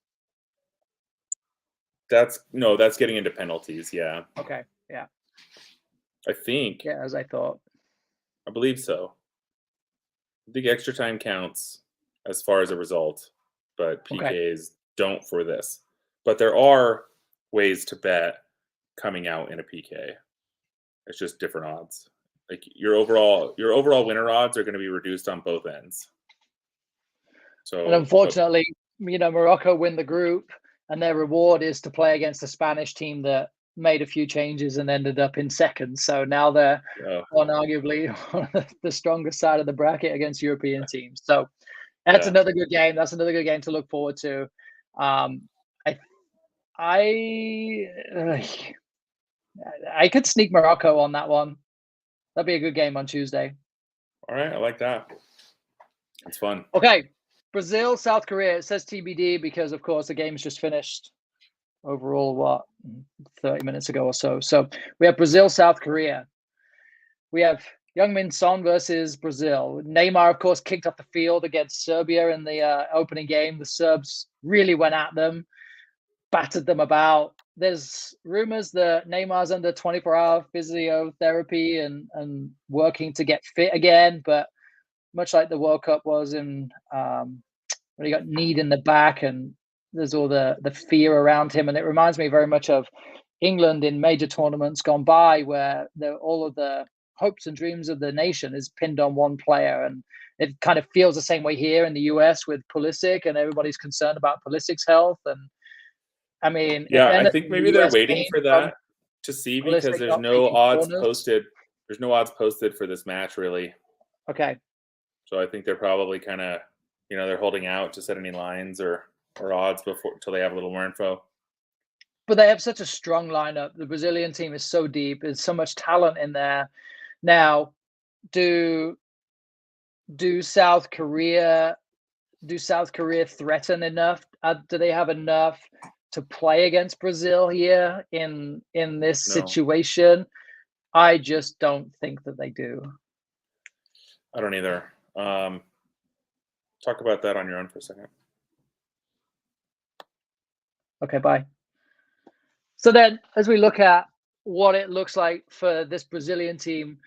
[SPEAKER 2] That's getting into penalties. Yeah.
[SPEAKER 1] Okay. Yeah.
[SPEAKER 2] I think.
[SPEAKER 1] Yeah, as I thought.
[SPEAKER 2] I believe so. I think extra time counts as far as a result, but PKs don't for this. But there are ways to bet coming out in a PK. It's just different odds. Like your overall winner odds are going to be reduced on both ends. So,
[SPEAKER 1] and unfortunately, Morocco win the group, and their reward is to play against a Spanish team that made a few changes and ended up in second. So now they're on arguably the strongest side of the bracket against European teams. So that's another good game. That's another good game to look forward to. I could sneak Morocco on that one. That'd be a good game on Tuesday.
[SPEAKER 2] All right, I like that. It's fun.
[SPEAKER 1] Okay, Brazil, South Korea. It says TBD because, of course, the game's just finished. Overall, 30 minutes ago or so. So we have Brazil, South Korea. We have Heung-min Son versus Brazil. Neymar, of course, kicked off the field against Serbia in the opening game. The Serbs really went at them, battered them about. There's rumors that Neymar's under 24-hour physiotherapy and working to get fit again, but much like the World Cup was in when he got kneed in the back, and there's all the fear around him. And it reminds me very much of England in major tournaments gone by, where all of the hopes and dreams of the nation is pinned on one player. And it kind of feels the same way here in the US with Pulisic, and everybody's concerned about Pulisic's health. And I mean,
[SPEAKER 2] I think maybe they're waiting for that to see, because there's no odds posted. There's no odds posted for this match, really.
[SPEAKER 1] Okay.
[SPEAKER 2] So I think they're probably kind of, they're holding out to set any lines or odds until they have a little more info.
[SPEAKER 1] But they have such a strong lineup. The Brazilian team is so deep. There's so much talent in there. Now, do South Korea threaten enough? Do they have enough to play against Brazil here in this situation? I just don't think that they do.
[SPEAKER 2] I don't either. Talk about that on your own for a second.
[SPEAKER 1] Okay, bye. So then, as we look at what it looks like for this Brazilian team,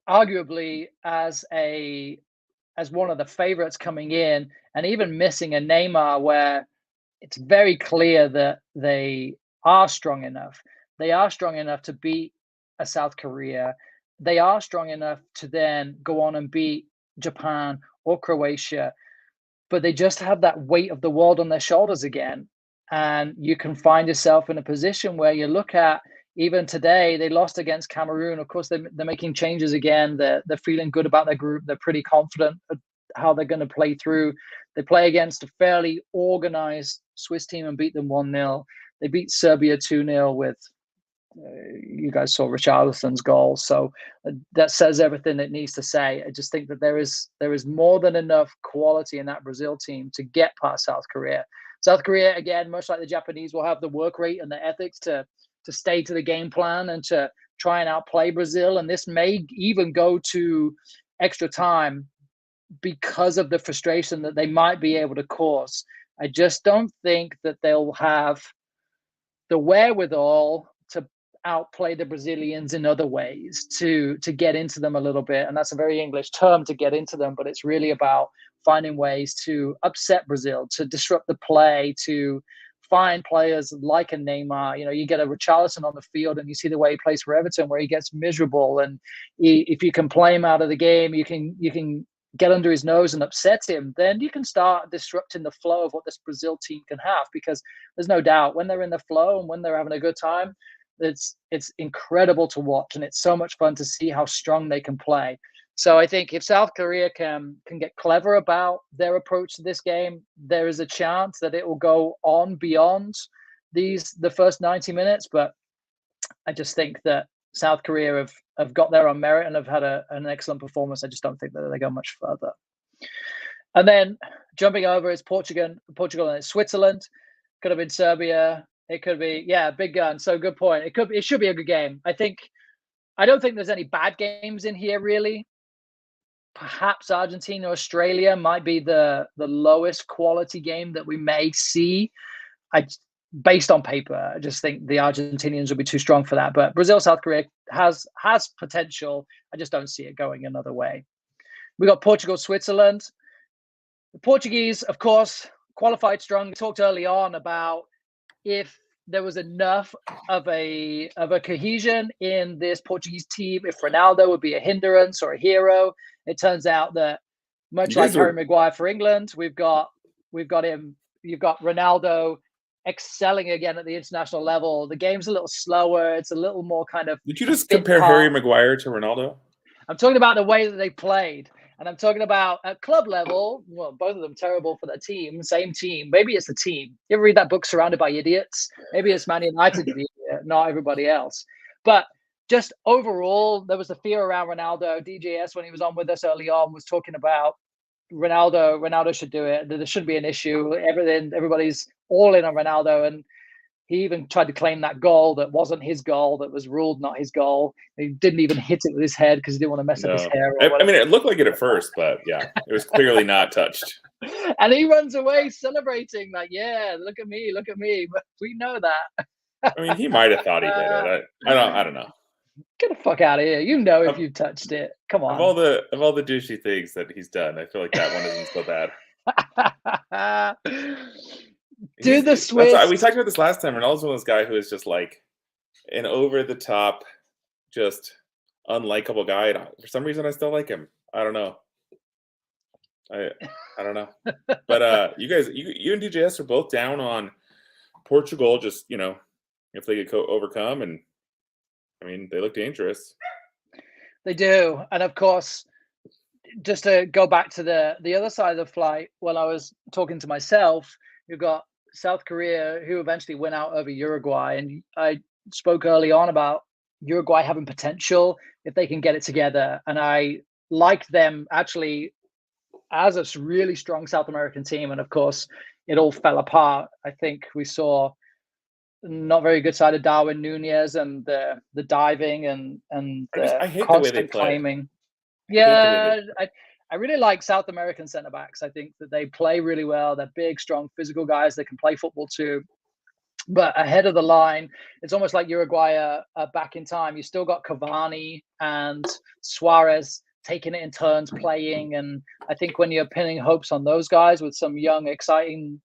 [SPEAKER 1] arguably as one of the favorites coming in, and even missing a Neymar, where it's very clear that they are strong enough. They are strong enough to beat a South Korea. They are strong enough to then go on and beat Japan or Croatia, but they just have that weight of the world on their shoulders again. And you can find yourself in a position where you look at, even today, they lost against Cameroon. Of course, they're making changes again. They're feeling good about their group. They're pretty confident of how they're going to play through. They play against a fairly organized Swiss team and beat them 1-0. They beat Serbia 2-0 with, you guys saw Richarlison's goal. So that says everything it needs to say. I just think that there is more than enough quality in that Brazil team to get past South Korea. South Korea, again, much like the Japanese, will have the work rate and the ethics to stay to the game plan and to try and outplay Brazil. And this may even go to extra time because of the frustration that they might be able to cause. I just don't think that they'll have the wherewithal to outplay the Brazilians in other ways, to get into them a little bit. And that's a very English term, to get into them, but it's really about finding ways to upset Brazil, to disrupt the play, to find players like a Neymar. You get a Richarlison on the field and you see the way he plays for Everton, where he gets miserable. And if you can play him out of the game, you can get under his nose and upset him, then you can start disrupting the flow of what this Brazil team can have, because there's no doubt when they're in the flow and when they're having a good time, it's incredible to watch, and it's so much fun to see how strong they can play. So I think if South Korea can get clever about their approach to this game, there is a chance that it will go on beyond the first 90 minutes. But I just think that South Korea have got there on merit and have had an excellent performance. I just don't think that they go much further. And then jumping over is Portugal and it's Switzerland. Could have been Serbia. It could be, big gun. So good point. It should be a good game. I don't think there's any bad games in here, really. Perhaps Argentina, Australia might be the lowest quality game that we may see. Based on paper, I just think the Argentinians will be too strong for that. But Brazil, South Korea has potential. I just don't see it going another way. We got Portugal, Switzerland. The Portuguese, of course, qualified strong. We talked early on about if there was enough of a cohesion in this Portuguese team, if Ronaldo would be a hindrance or a hero. It turns out that much like Harry Maguire for England, we've got him. You've got Ronaldo excelling again at the international level. The game's a little slower. It's a little more kind of.
[SPEAKER 2] Did you just compare Harry Maguire to Ronaldo?
[SPEAKER 1] I'm talking about the way that they played. And I'm talking about at club level, well, both of them terrible for their team, same team. Maybe it's the team. You ever read that book, Surrounded by Idiots? Maybe it's Man United, not everybody else. But just overall, there was the fear around Ronaldo. DJS, when he was on with us early on, was talking about Ronaldo should do it. There shouldn't be an issue. Everybody's all in on Ronaldo. And he even tried to claim that goal that wasn't his goal, that was ruled not his goal. He didn't even hit it with his head because he didn't want to mess up his hair.
[SPEAKER 2] I mean, it looked like it at first, but yeah, it was clearly not touched.
[SPEAKER 1] And he runs away celebrating like, yeah, look at me. But we know that.
[SPEAKER 2] I mean, he might have thought he did it. I don't know.
[SPEAKER 1] Get the fuck out of here. You know if you've touched it. Come on.
[SPEAKER 2] Of all the douchey things that he's done, I feel like that one isn't so bad.
[SPEAKER 1] Dude, the Swiss.
[SPEAKER 2] We talked about this last time. Ronaldo's one of those guys who is just like an over the top, just unlikable guy. And for some reason, I still like him. I don't know. I don't know. But you guys, you and DJS are both down on Portugal. Just if they could overcome, and I mean, they look dangerous.
[SPEAKER 1] They do, and of course, just to go back to the other side of the flight, when I was talking to myself, you've got South Korea, who eventually went out over Uruguay. And I spoke early on about Uruguay having potential if they can get it together. And I like them actually as a really strong South American team. And of course, it all fell apart. I think we saw not very good side of Darwin Nunez and the diving and
[SPEAKER 2] I hate
[SPEAKER 1] constant
[SPEAKER 2] the way they play.
[SPEAKER 1] claiming. Yeah, I really like South American centre backs. I think that they play really well. They're big, strong, physical guys. They can play football too. But ahead of the line, it's almost like Uruguay are back in time. You still got Cavani and Suarez taking it in turns playing. And I think when you're pinning hopes on those guys with some young, exciting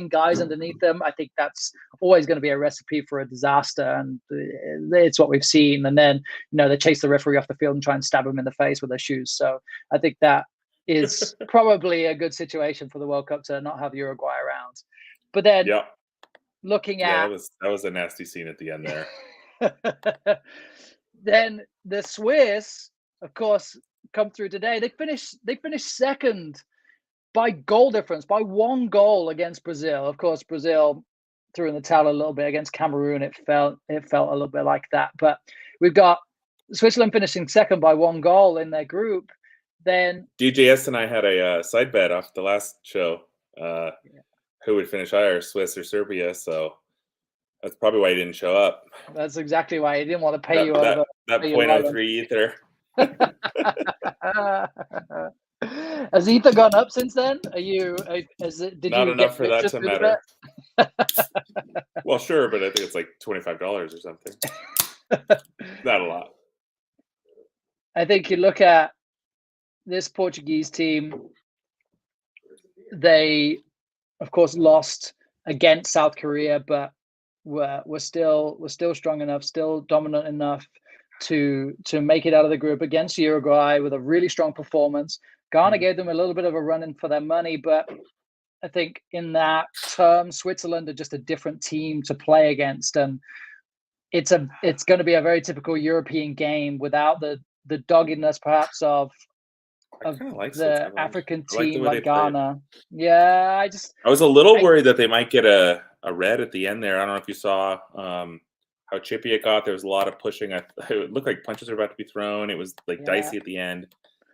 [SPEAKER 1] guys underneath them, I think that's always going to be a recipe for a disaster. And it's what we've seen. And then, they chase the referee off the field and try and stab him in the face with their shoes. So I think that is probably a good situation for the World Cup to not have Uruguay around. But then looking at...
[SPEAKER 2] that was a nasty scene at the end there.
[SPEAKER 1] Then the Swiss, of course, come through today. They finished second by goal difference, by one goal against Brazil. Of course, Brazil threw in the towel a little bit against Cameroon. It felt a little bit like that. But we've got Switzerland finishing second by one goal in their group. Then
[SPEAKER 2] DJS and I had a side bet off the last show. Who would finish higher, Swiss or Serbia? So that's probably why he didn't show up.
[SPEAKER 1] That's exactly why he didn't want to pay you over.
[SPEAKER 2] That 0.03 ether.
[SPEAKER 1] Has ether gone up since then?
[SPEAKER 2] Not enough for that to matter. Well, sure, but I think it's like $25 or something. Not a lot.
[SPEAKER 1] I think you look at this Portuguese team. They, of course, lost against South Korea, but we're still strong enough, still dominant enough to make it out of the group against Uruguay with a really strong performance. Ghana gave them a little bit of a run in for their money, but I think in that term, Switzerland are just a different team to play against, and it's going to be a very typical European game without the doggedness perhaps of the African team like Ghana. Yeah,
[SPEAKER 2] I was a little worried that they might get a red at the end there. I don't know if you saw how chippy it got. There was a lot of pushing. It looked like punches were about to be thrown. It was like dicey at the end.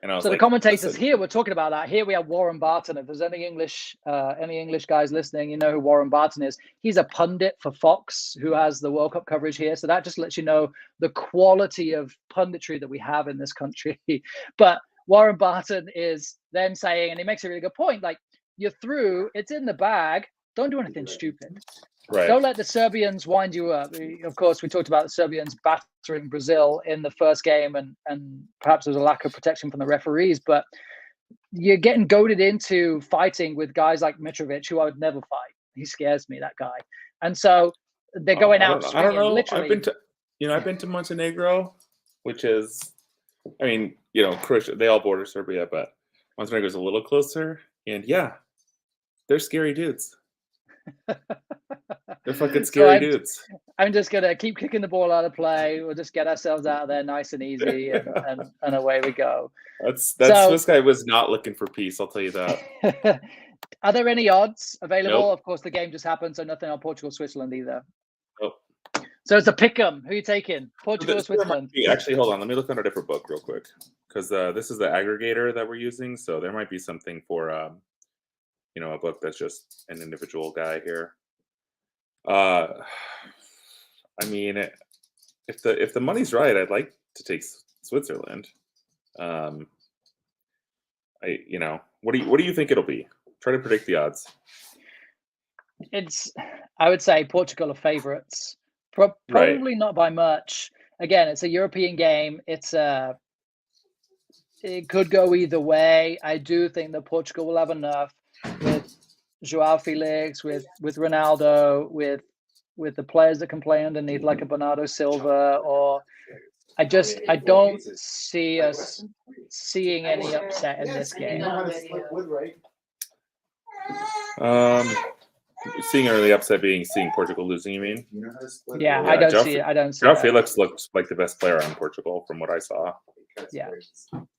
[SPEAKER 2] And I was
[SPEAKER 1] so the commentators here were talking about that. Here we have Warren Barton. If there's any English guys listening, you know who Warren Barton is. He's a pundit for Fox who has the World Cup coverage here. So that just lets you know the quality of punditry that we have in this country. But Warren Barton is then saying, and he makes a really good point, like, you're through, it's in the bag. Don't do anything stupid.
[SPEAKER 2] Right.
[SPEAKER 1] Don't let the Serbians wind you up. Of course, we talked about the Serbians battering Brazil in the first game, and perhaps there's a lack of protection from the referees, but you're getting goaded into fighting with guys like Mitrovic, who I would never fight. He scares me, that guy. And so they're going out swinging,
[SPEAKER 2] I don't know.
[SPEAKER 1] literally.
[SPEAKER 2] I've been to Montenegro, which is, I mean, you know, Croatia, they all border Serbia, but Montenegro's a little closer, and yeah, they're scary dudes. They're fucking scary dudes.
[SPEAKER 1] I'm just going to keep kicking the ball out of play. We'll just get ourselves out of there nice and easy, and away we go.
[SPEAKER 2] This guy was not looking for peace, I'll tell you that.
[SPEAKER 1] Are there any odds available?
[SPEAKER 2] Nope.
[SPEAKER 1] Of course, the game just happened, so nothing on Portugal, Switzerland either.
[SPEAKER 2] Nope.
[SPEAKER 1] So it's a pick 'em. Who are you taking? Portugal or Switzerland?
[SPEAKER 2] Actually, hold on. Let me look on a different book real quick, because this is the aggregator that we're using, so there might be something for a book that's just an individual guy here. I mean, if the money's right, I'd like to take Switzerland. What do you think it'll be? Try to predict the odds.
[SPEAKER 1] I would say Portugal are favorites. Probably not by much. Again, it's a European game. It could go either way. I do think that Portugal will have enough with Joao Felix, with Ronaldo, with the players that can play underneath, like a Bernardo Silva, or I don't see us seeing any upset in this game.
[SPEAKER 2] Seeing an early upset seeing Portugal losing, you mean?
[SPEAKER 1] Yeah, I don't see it. I don't see
[SPEAKER 2] Joao Felix looks like the best player on Portugal from what I saw.
[SPEAKER 1] Yeah,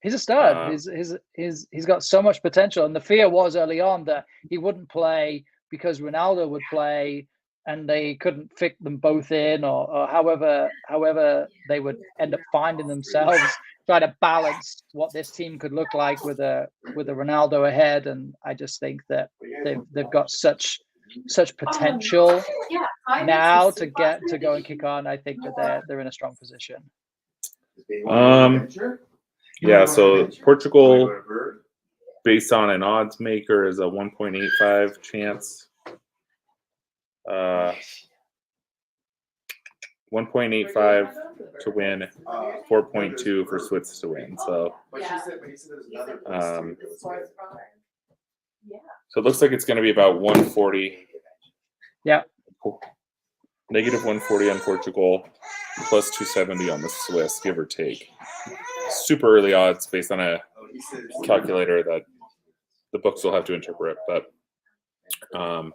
[SPEAKER 1] he's a stud. He's got so much potential, and the fear was early on that he wouldn't play because Ronaldo would play, and they couldn't fit them both in, or however they would end up finding themselves try to balance what this team could look like with a Ronaldo ahead. And I just think that they've got such potential now to go and kick on. I think that they're in a strong position.
[SPEAKER 2] Yeah, so Portugal, based on an odds maker, is a 1.85 chance. 1.85 to win, 4.2 for Swiss to win. So, so it looks like it's going to be about 140.
[SPEAKER 1] Yeah.
[SPEAKER 2] Negative 140 on Portugal, plus 270 on the Swiss, give or take. Super early odds based on a calculator that the books will have to interpret, but I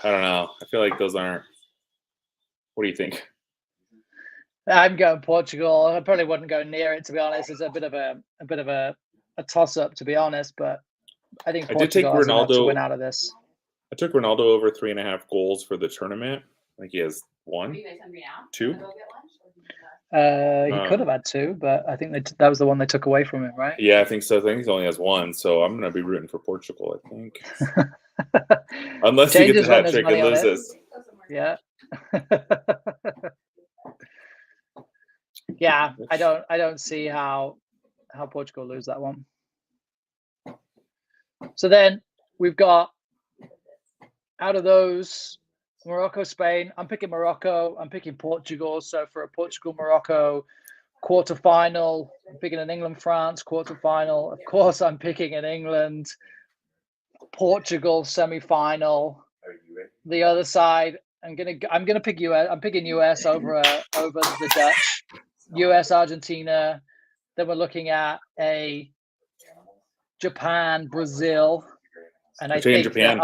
[SPEAKER 2] don't know. I feel like those aren't. What do you think?
[SPEAKER 1] I'm going Portugal. I probably wouldn't go near it, to be honest. It's a bit of a toss-up, to be honest, but I think Portugal has enough to win out of this.
[SPEAKER 2] I took Ronaldo over 3.5 goals for the tournament. I think he has 1, 2.
[SPEAKER 1] He could have had 2, but I think that was the one they took away from him, right?
[SPEAKER 2] Yeah, I think so. I think he only has 1, so I'm going to be rooting for Portugal, I think. Unless he gets a hat trick and loses.
[SPEAKER 1] Yeah. Yeah, I don't see how Portugal lose that one. So then we've got, out of those, Morocco, Spain. I'm picking Morocco. I'm picking Portugal. So for a Portugal-Morocco quarterfinal, I'm picking an England-France quarterfinal. Of course, I'm picking an England-Portugal semifinal. The other side, I'm gonna pick US. I'm picking US over the Dutch. US, Argentina. Then we're looking at a Japan, Brazil, and I think
[SPEAKER 2] Japan.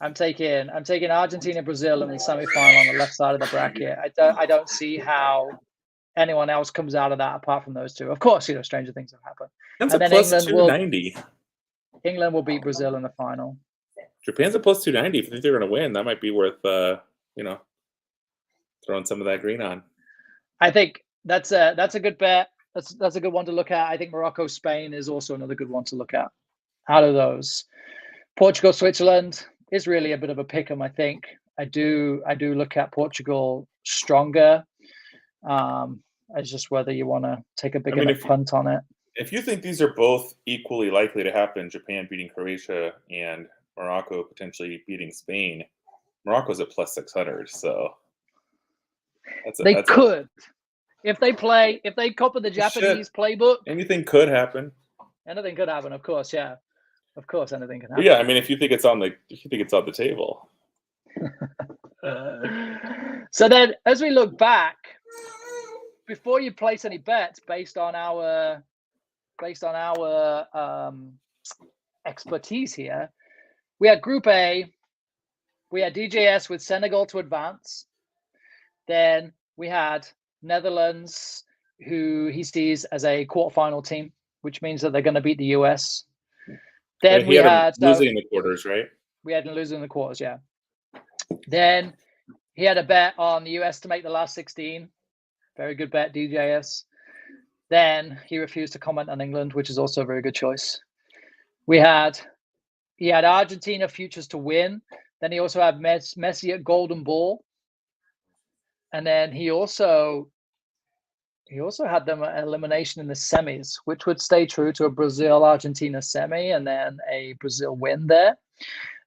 [SPEAKER 1] I'm taking Argentina, Brazil in the semifinal on the left side of the bracket. I don't see how anyone else comes out of that apart from those two. Of course, stranger things have happened.
[SPEAKER 2] Japan's
[SPEAKER 1] and
[SPEAKER 2] a
[SPEAKER 1] then
[SPEAKER 2] plus
[SPEAKER 1] England
[SPEAKER 2] 290.
[SPEAKER 1] England will beat Brazil in the final.
[SPEAKER 2] Japan's a plus 290. If you think they're going to win, that might be worth throwing some of that green on.
[SPEAKER 1] I think that's a good bet. That's a good one to look at. I think Morocco, Spain is also another good one to look at. Out of those, Portugal, Switzerland is really a bit of a pick'em. I think I do look at Portugal stronger. It's just whether you want to take a big punt on it.
[SPEAKER 2] If you think these are both equally likely to happen, Japan beating Croatia and Morocco potentially beating Spain, Morocco's at plus 600. So
[SPEAKER 1] they could. If they copy the Japanese playbook.
[SPEAKER 2] Anything could happen.
[SPEAKER 1] Anything could happen, of course, yeah. Of course, anything can happen.
[SPEAKER 2] Yeah, I mean, if you think it's on the table.
[SPEAKER 1] So then, as we look back, before you place any bets based on our expertise here, we had Group A. We had DJS with Senegal to advance. Then we had Netherlands, who he sees as a quarterfinal team, which means that they're going to beat the US. Then we had
[SPEAKER 2] losing in the quarters, right?
[SPEAKER 1] We had them losing in the quarters, yeah. Then he had a bet on the US to make the last 16. Very good bet, DJS. Then he refused to comment on England, which is also a very good choice. He had Argentina futures to win. Then he also had Messi at Golden Ball. And then he also had them at elimination in the semis, which would stay true to a Brazil-Argentina semi and then a Brazil win there.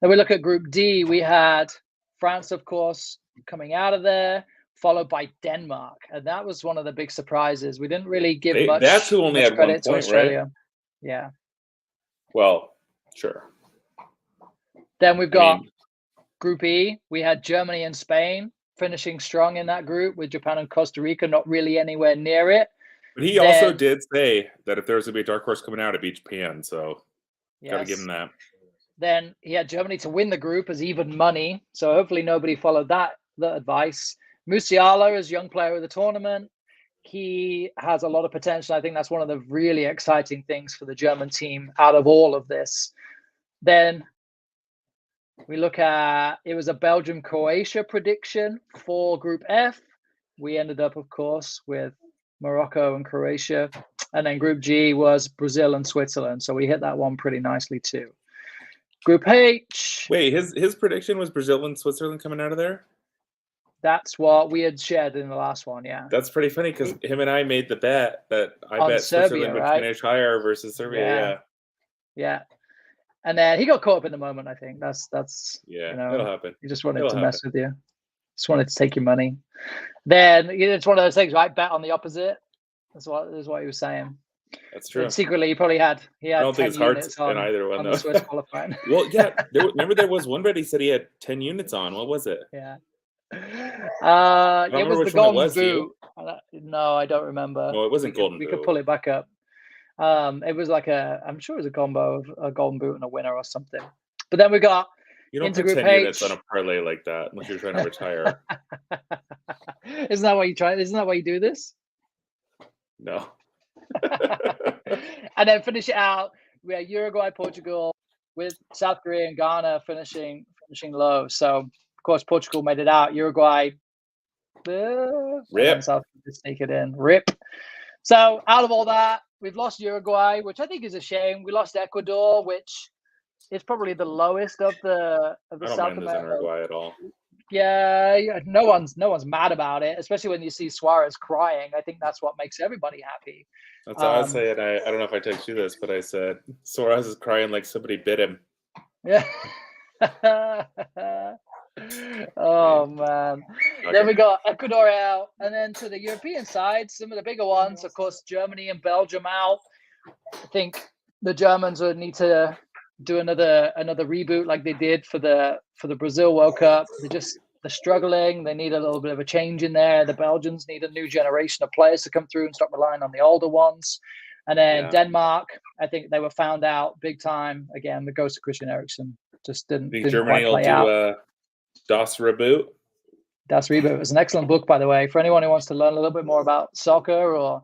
[SPEAKER 1] Then we look at Group D. We had France, of course, coming out of there, followed by Denmark. And that was one of the big surprises. We didn't really give much
[SPEAKER 2] that's who only had
[SPEAKER 1] credit
[SPEAKER 2] 1 point,
[SPEAKER 1] to Australia.
[SPEAKER 2] Right?
[SPEAKER 1] Yeah.
[SPEAKER 2] Well, sure.
[SPEAKER 1] Then we've got Group E. We had Germany and Spain finishing strong in that group, with Japan and Costa Rica not really anywhere near it.
[SPEAKER 2] But he also did say that if there was going to be a dark horse coming out, it'd be Japan. So got to give him that.
[SPEAKER 1] Then he had Germany to win the group as even money. So hopefully nobody followed that advice. Musiala is young player of the tournament. He has a lot of potential. I think that's one of the really exciting things for the German team out of all of this. Then we look at, it was a Belgium-Croatia prediction for Group F. We ended up, of course, with Morocco and Croatia. And then Group G was Brazil and Switzerland. So we hit that one pretty nicely too. Group H.
[SPEAKER 2] Wait, his prediction was Brazil and Switzerland coming out of there?
[SPEAKER 1] That's what we had shared in the last one, yeah.
[SPEAKER 2] That's pretty funny because him and I made the bet that I bet
[SPEAKER 1] Serbia,
[SPEAKER 2] Switzerland would finish higher versus Serbia.
[SPEAKER 1] Yeah. And then he got caught up in the moment, I think. That's
[SPEAKER 2] that'll happen.
[SPEAKER 1] He just wanted to mess with you. Just wanted to take your money. Then it's one of those things, right? Bet on the opposite. That's what he was saying.
[SPEAKER 2] That's true.
[SPEAKER 1] And secretly, he had. I
[SPEAKER 2] don't think it's hard in either one, though.
[SPEAKER 1] The Swiss qualifying.
[SPEAKER 2] Well, yeah. Remember, there was one bet he said he had 10 units on. What was it?
[SPEAKER 1] Yeah. It was the Golden Boot. No, I don't remember.
[SPEAKER 2] No, it wasn't Golden Boot.
[SPEAKER 1] We could pull it back up. It was like I'm sure it was a combo of a Golden Boot and a winner or something. But then we got into Group
[SPEAKER 2] 10
[SPEAKER 1] H.
[SPEAKER 2] units on a parlay like that unless you're trying to retire.
[SPEAKER 1] Isn't that why you try? Isn't that why you do this?
[SPEAKER 2] No.
[SPEAKER 1] And then finish it out. We had Uruguay, Portugal, with South Korea and Ghana finishing low. So of course Portugal made it out. Uruguay,
[SPEAKER 2] rip.
[SPEAKER 1] South Korea sneak it in. Rip. So out of all that, we've lost Uruguay, which I think is a shame. We lost Ecuador, which is probably the lowest of the South America.
[SPEAKER 2] Uruguay at all.
[SPEAKER 1] Yeah, no one's mad about it, especially when you see Suarez crying. I think that's what makes everybody happy.
[SPEAKER 2] That's what I was saying. I don't know if I text you this, but I said Suarez is crying like somebody bit him.
[SPEAKER 1] Yeah. Oh man. Okay. Then we got Ecuador out, and then to the European side, some of the bigger ones, of course, Germany and Belgium out. I think the Germans would need to do another reboot like they did for the Brazil World Cup. they're struggling. They need a little bit of a change in there. The Belgians need a new generation of players to come through and stop relying on the older ones. And then Denmark, I think they were found out big time. Again, the ghost of Christian Eriksen just didn't
[SPEAKER 2] Germany
[SPEAKER 1] quite play
[SPEAKER 2] will do
[SPEAKER 1] out.
[SPEAKER 2] Das Reboot.
[SPEAKER 1] Das Reboot is an excellent book, by the way, for anyone who wants to learn a little bit more about soccer or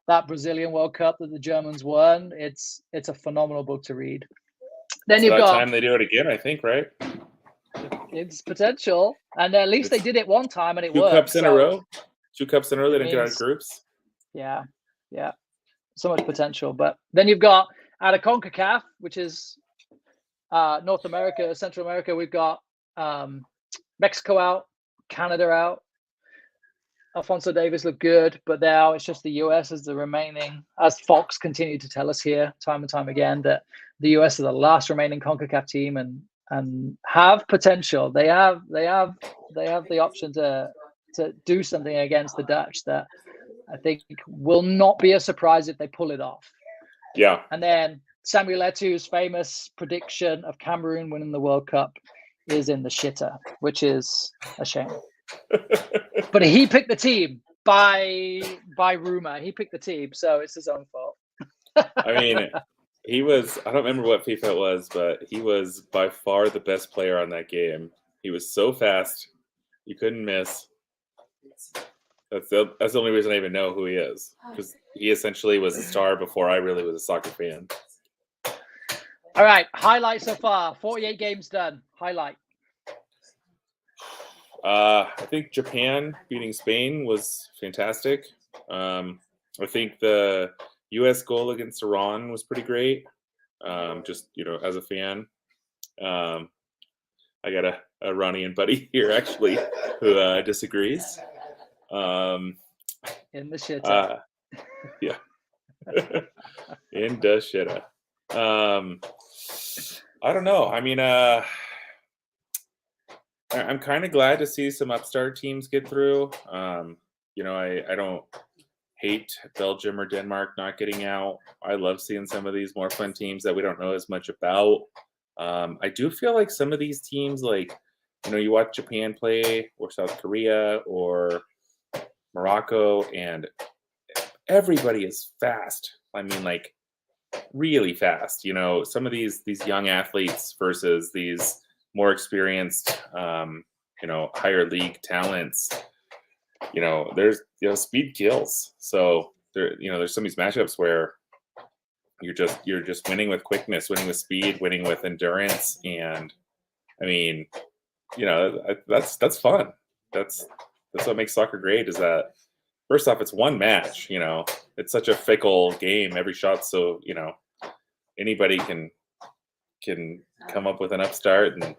[SPEAKER 1] that Brazilian World Cup that the Germans won. It's a phenomenal book to read. Then you've got
[SPEAKER 2] time they do it again, I think, right?
[SPEAKER 1] It's potential, and at least they did it one time and it worked.
[SPEAKER 2] 2 cups in a row. 2 cups in a row. They didn't get out of groups.
[SPEAKER 1] Yeah. So much potential. But then you've got out of CONCACAF, which is North America, Central America. We've got Mexico out, Canada out. Alphonso Davies looked good, but now it's just the US as the remaining, as Fox continued to tell us here time and time again, that the US are the last remaining CONCACAF team and have potential. They have the option to do something against the Dutch that I think will not be a surprise if they pull it off.
[SPEAKER 2] Yeah.
[SPEAKER 1] And then Samuel Eto'o's famous prediction of Cameroon winning the World Cup is in the shitter, which is a shame. But he picked the team by rumor. He picked the team, so it's his own fault.
[SPEAKER 2] I mean, he was, I don't remember what FIFA it was, but he was by far the best player on that game. He was so fast. You couldn't miss. That's the only reason I even know who he is, because he essentially was a star before I really was a soccer fan.
[SPEAKER 1] All right, highlight so far. 48 games done. Highlight.
[SPEAKER 2] I think Japan beating Spain was fantastic. I think the U.S. goal against Iran was pretty great. Just, as a fan. I got a Iranian buddy here, actually, who disagrees.
[SPEAKER 1] In the shit.
[SPEAKER 2] Yeah. In the shitta. I don't know. I mean, I'm kind of glad to see some upstart teams get through. I don't hate Belgium or Denmark not getting out. I love seeing some of these more fun teams that we don't know as much about. I do feel like some of these teams, like, you watch Japan play or South Korea or Morocco, and everybody is fast. I mean, like, really fast. Some of these young athletes versus these more experienced, higher league talents. There's speed kills. So there's some of these matchups where you're just winning with quickness, winning with speed, winning with endurance, and I mean, that's fun. That's what makes soccer great. Is that first off, it's one match. It's such a fickle game. Every shot, so anybody can come up with an upstart, and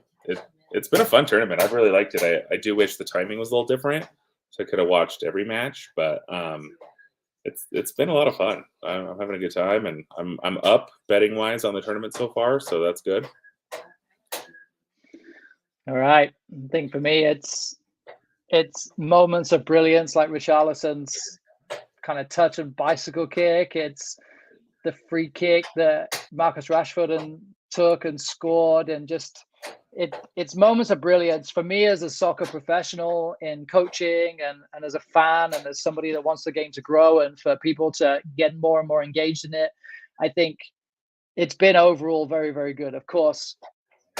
[SPEAKER 2] it's been a fun tournament. I've really liked it. I do wish the timing was a little different, so I could have watched every match, but it's been a lot of fun. I'm having a good time, and I'm up betting wise on the tournament so far, so that's good.
[SPEAKER 1] All right. I think for me, it's moments of brilliance, like Richarlison's kind of touch and bicycle kick. It's the free kick that Marcus Rashford took and scored, and just it's moments of brilliance for me as a soccer professional in coaching and as a fan and as somebody that wants the game to grow and for people to get more and more engaged in it. I think it's been overall very, very good. Of course,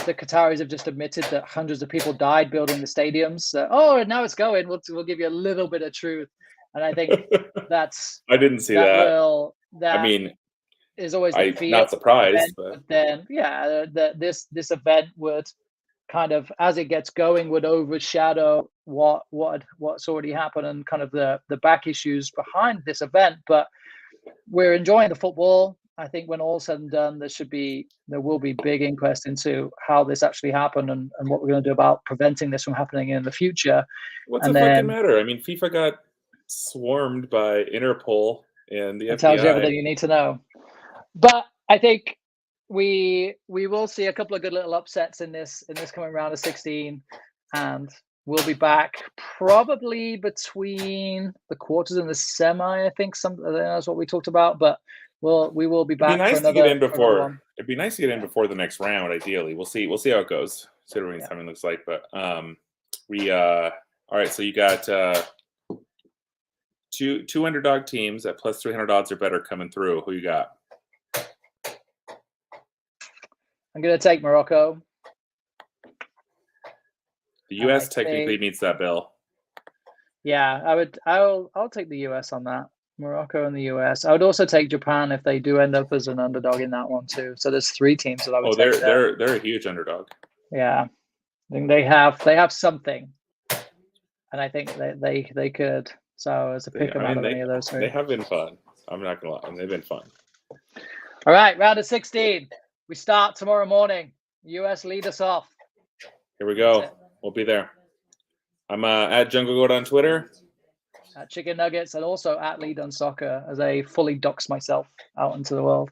[SPEAKER 1] the Qataris have just admitted that hundreds of people died building the stadiums. So, now it's going. We'll give you a little bit of truth, and I think that's.
[SPEAKER 2] I didn't see that.
[SPEAKER 1] I mean, is always the fear.
[SPEAKER 2] Not surprised,
[SPEAKER 1] event,
[SPEAKER 2] but
[SPEAKER 1] then this event would kind of, as it gets going, would overshadow what's already happened and kind of the back issues behind this event. But we're enjoying the football. I think when all's said and done, there will be big inquest into how this actually happened and what we're going to do about preventing this from happening in the future.
[SPEAKER 2] What's it fucking matter? I mean, FIFA got swarmed by Interpol and the FBI.
[SPEAKER 1] It tells you everything you need to know. But I think we will see a couple of good little upsets in this coming round of 16, and we'll be back probably between the quarters and the semi. I think that's what we talked about, but we will be back.
[SPEAKER 2] It'd be nice to get in before. It'd be nice to get in before the next round. Ideally, we'll see how it goes. Considering what timing looks like, but All right, so you got two underdog teams at plus 300 odds or better coming through. Who you got?
[SPEAKER 1] I'm going to take Morocco.
[SPEAKER 2] The U.S. technically needs that, Bill.
[SPEAKER 1] Yeah, I'll take the US on that. Morocco and the US. I would also take Japan if they do end up as an underdog in that one too. So there's 3 teams that I would take.
[SPEAKER 2] They're a huge underdog.
[SPEAKER 1] Yeah. I think they have something. And I think they could. So as a pick them out of any of those 3.
[SPEAKER 2] They have been fun. I'm not gonna lie. They've been fun.
[SPEAKER 1] All right, round of 16. We start tomorrow morning. US lead us off.
[SPEAKER 2] Here we go. We'll be there. I'm at Jungle Goat on Twitter.
[SPEAKER 1] At Chicken Nuggets, and also at Lead on Soccer, as I fully dox myself out into the world.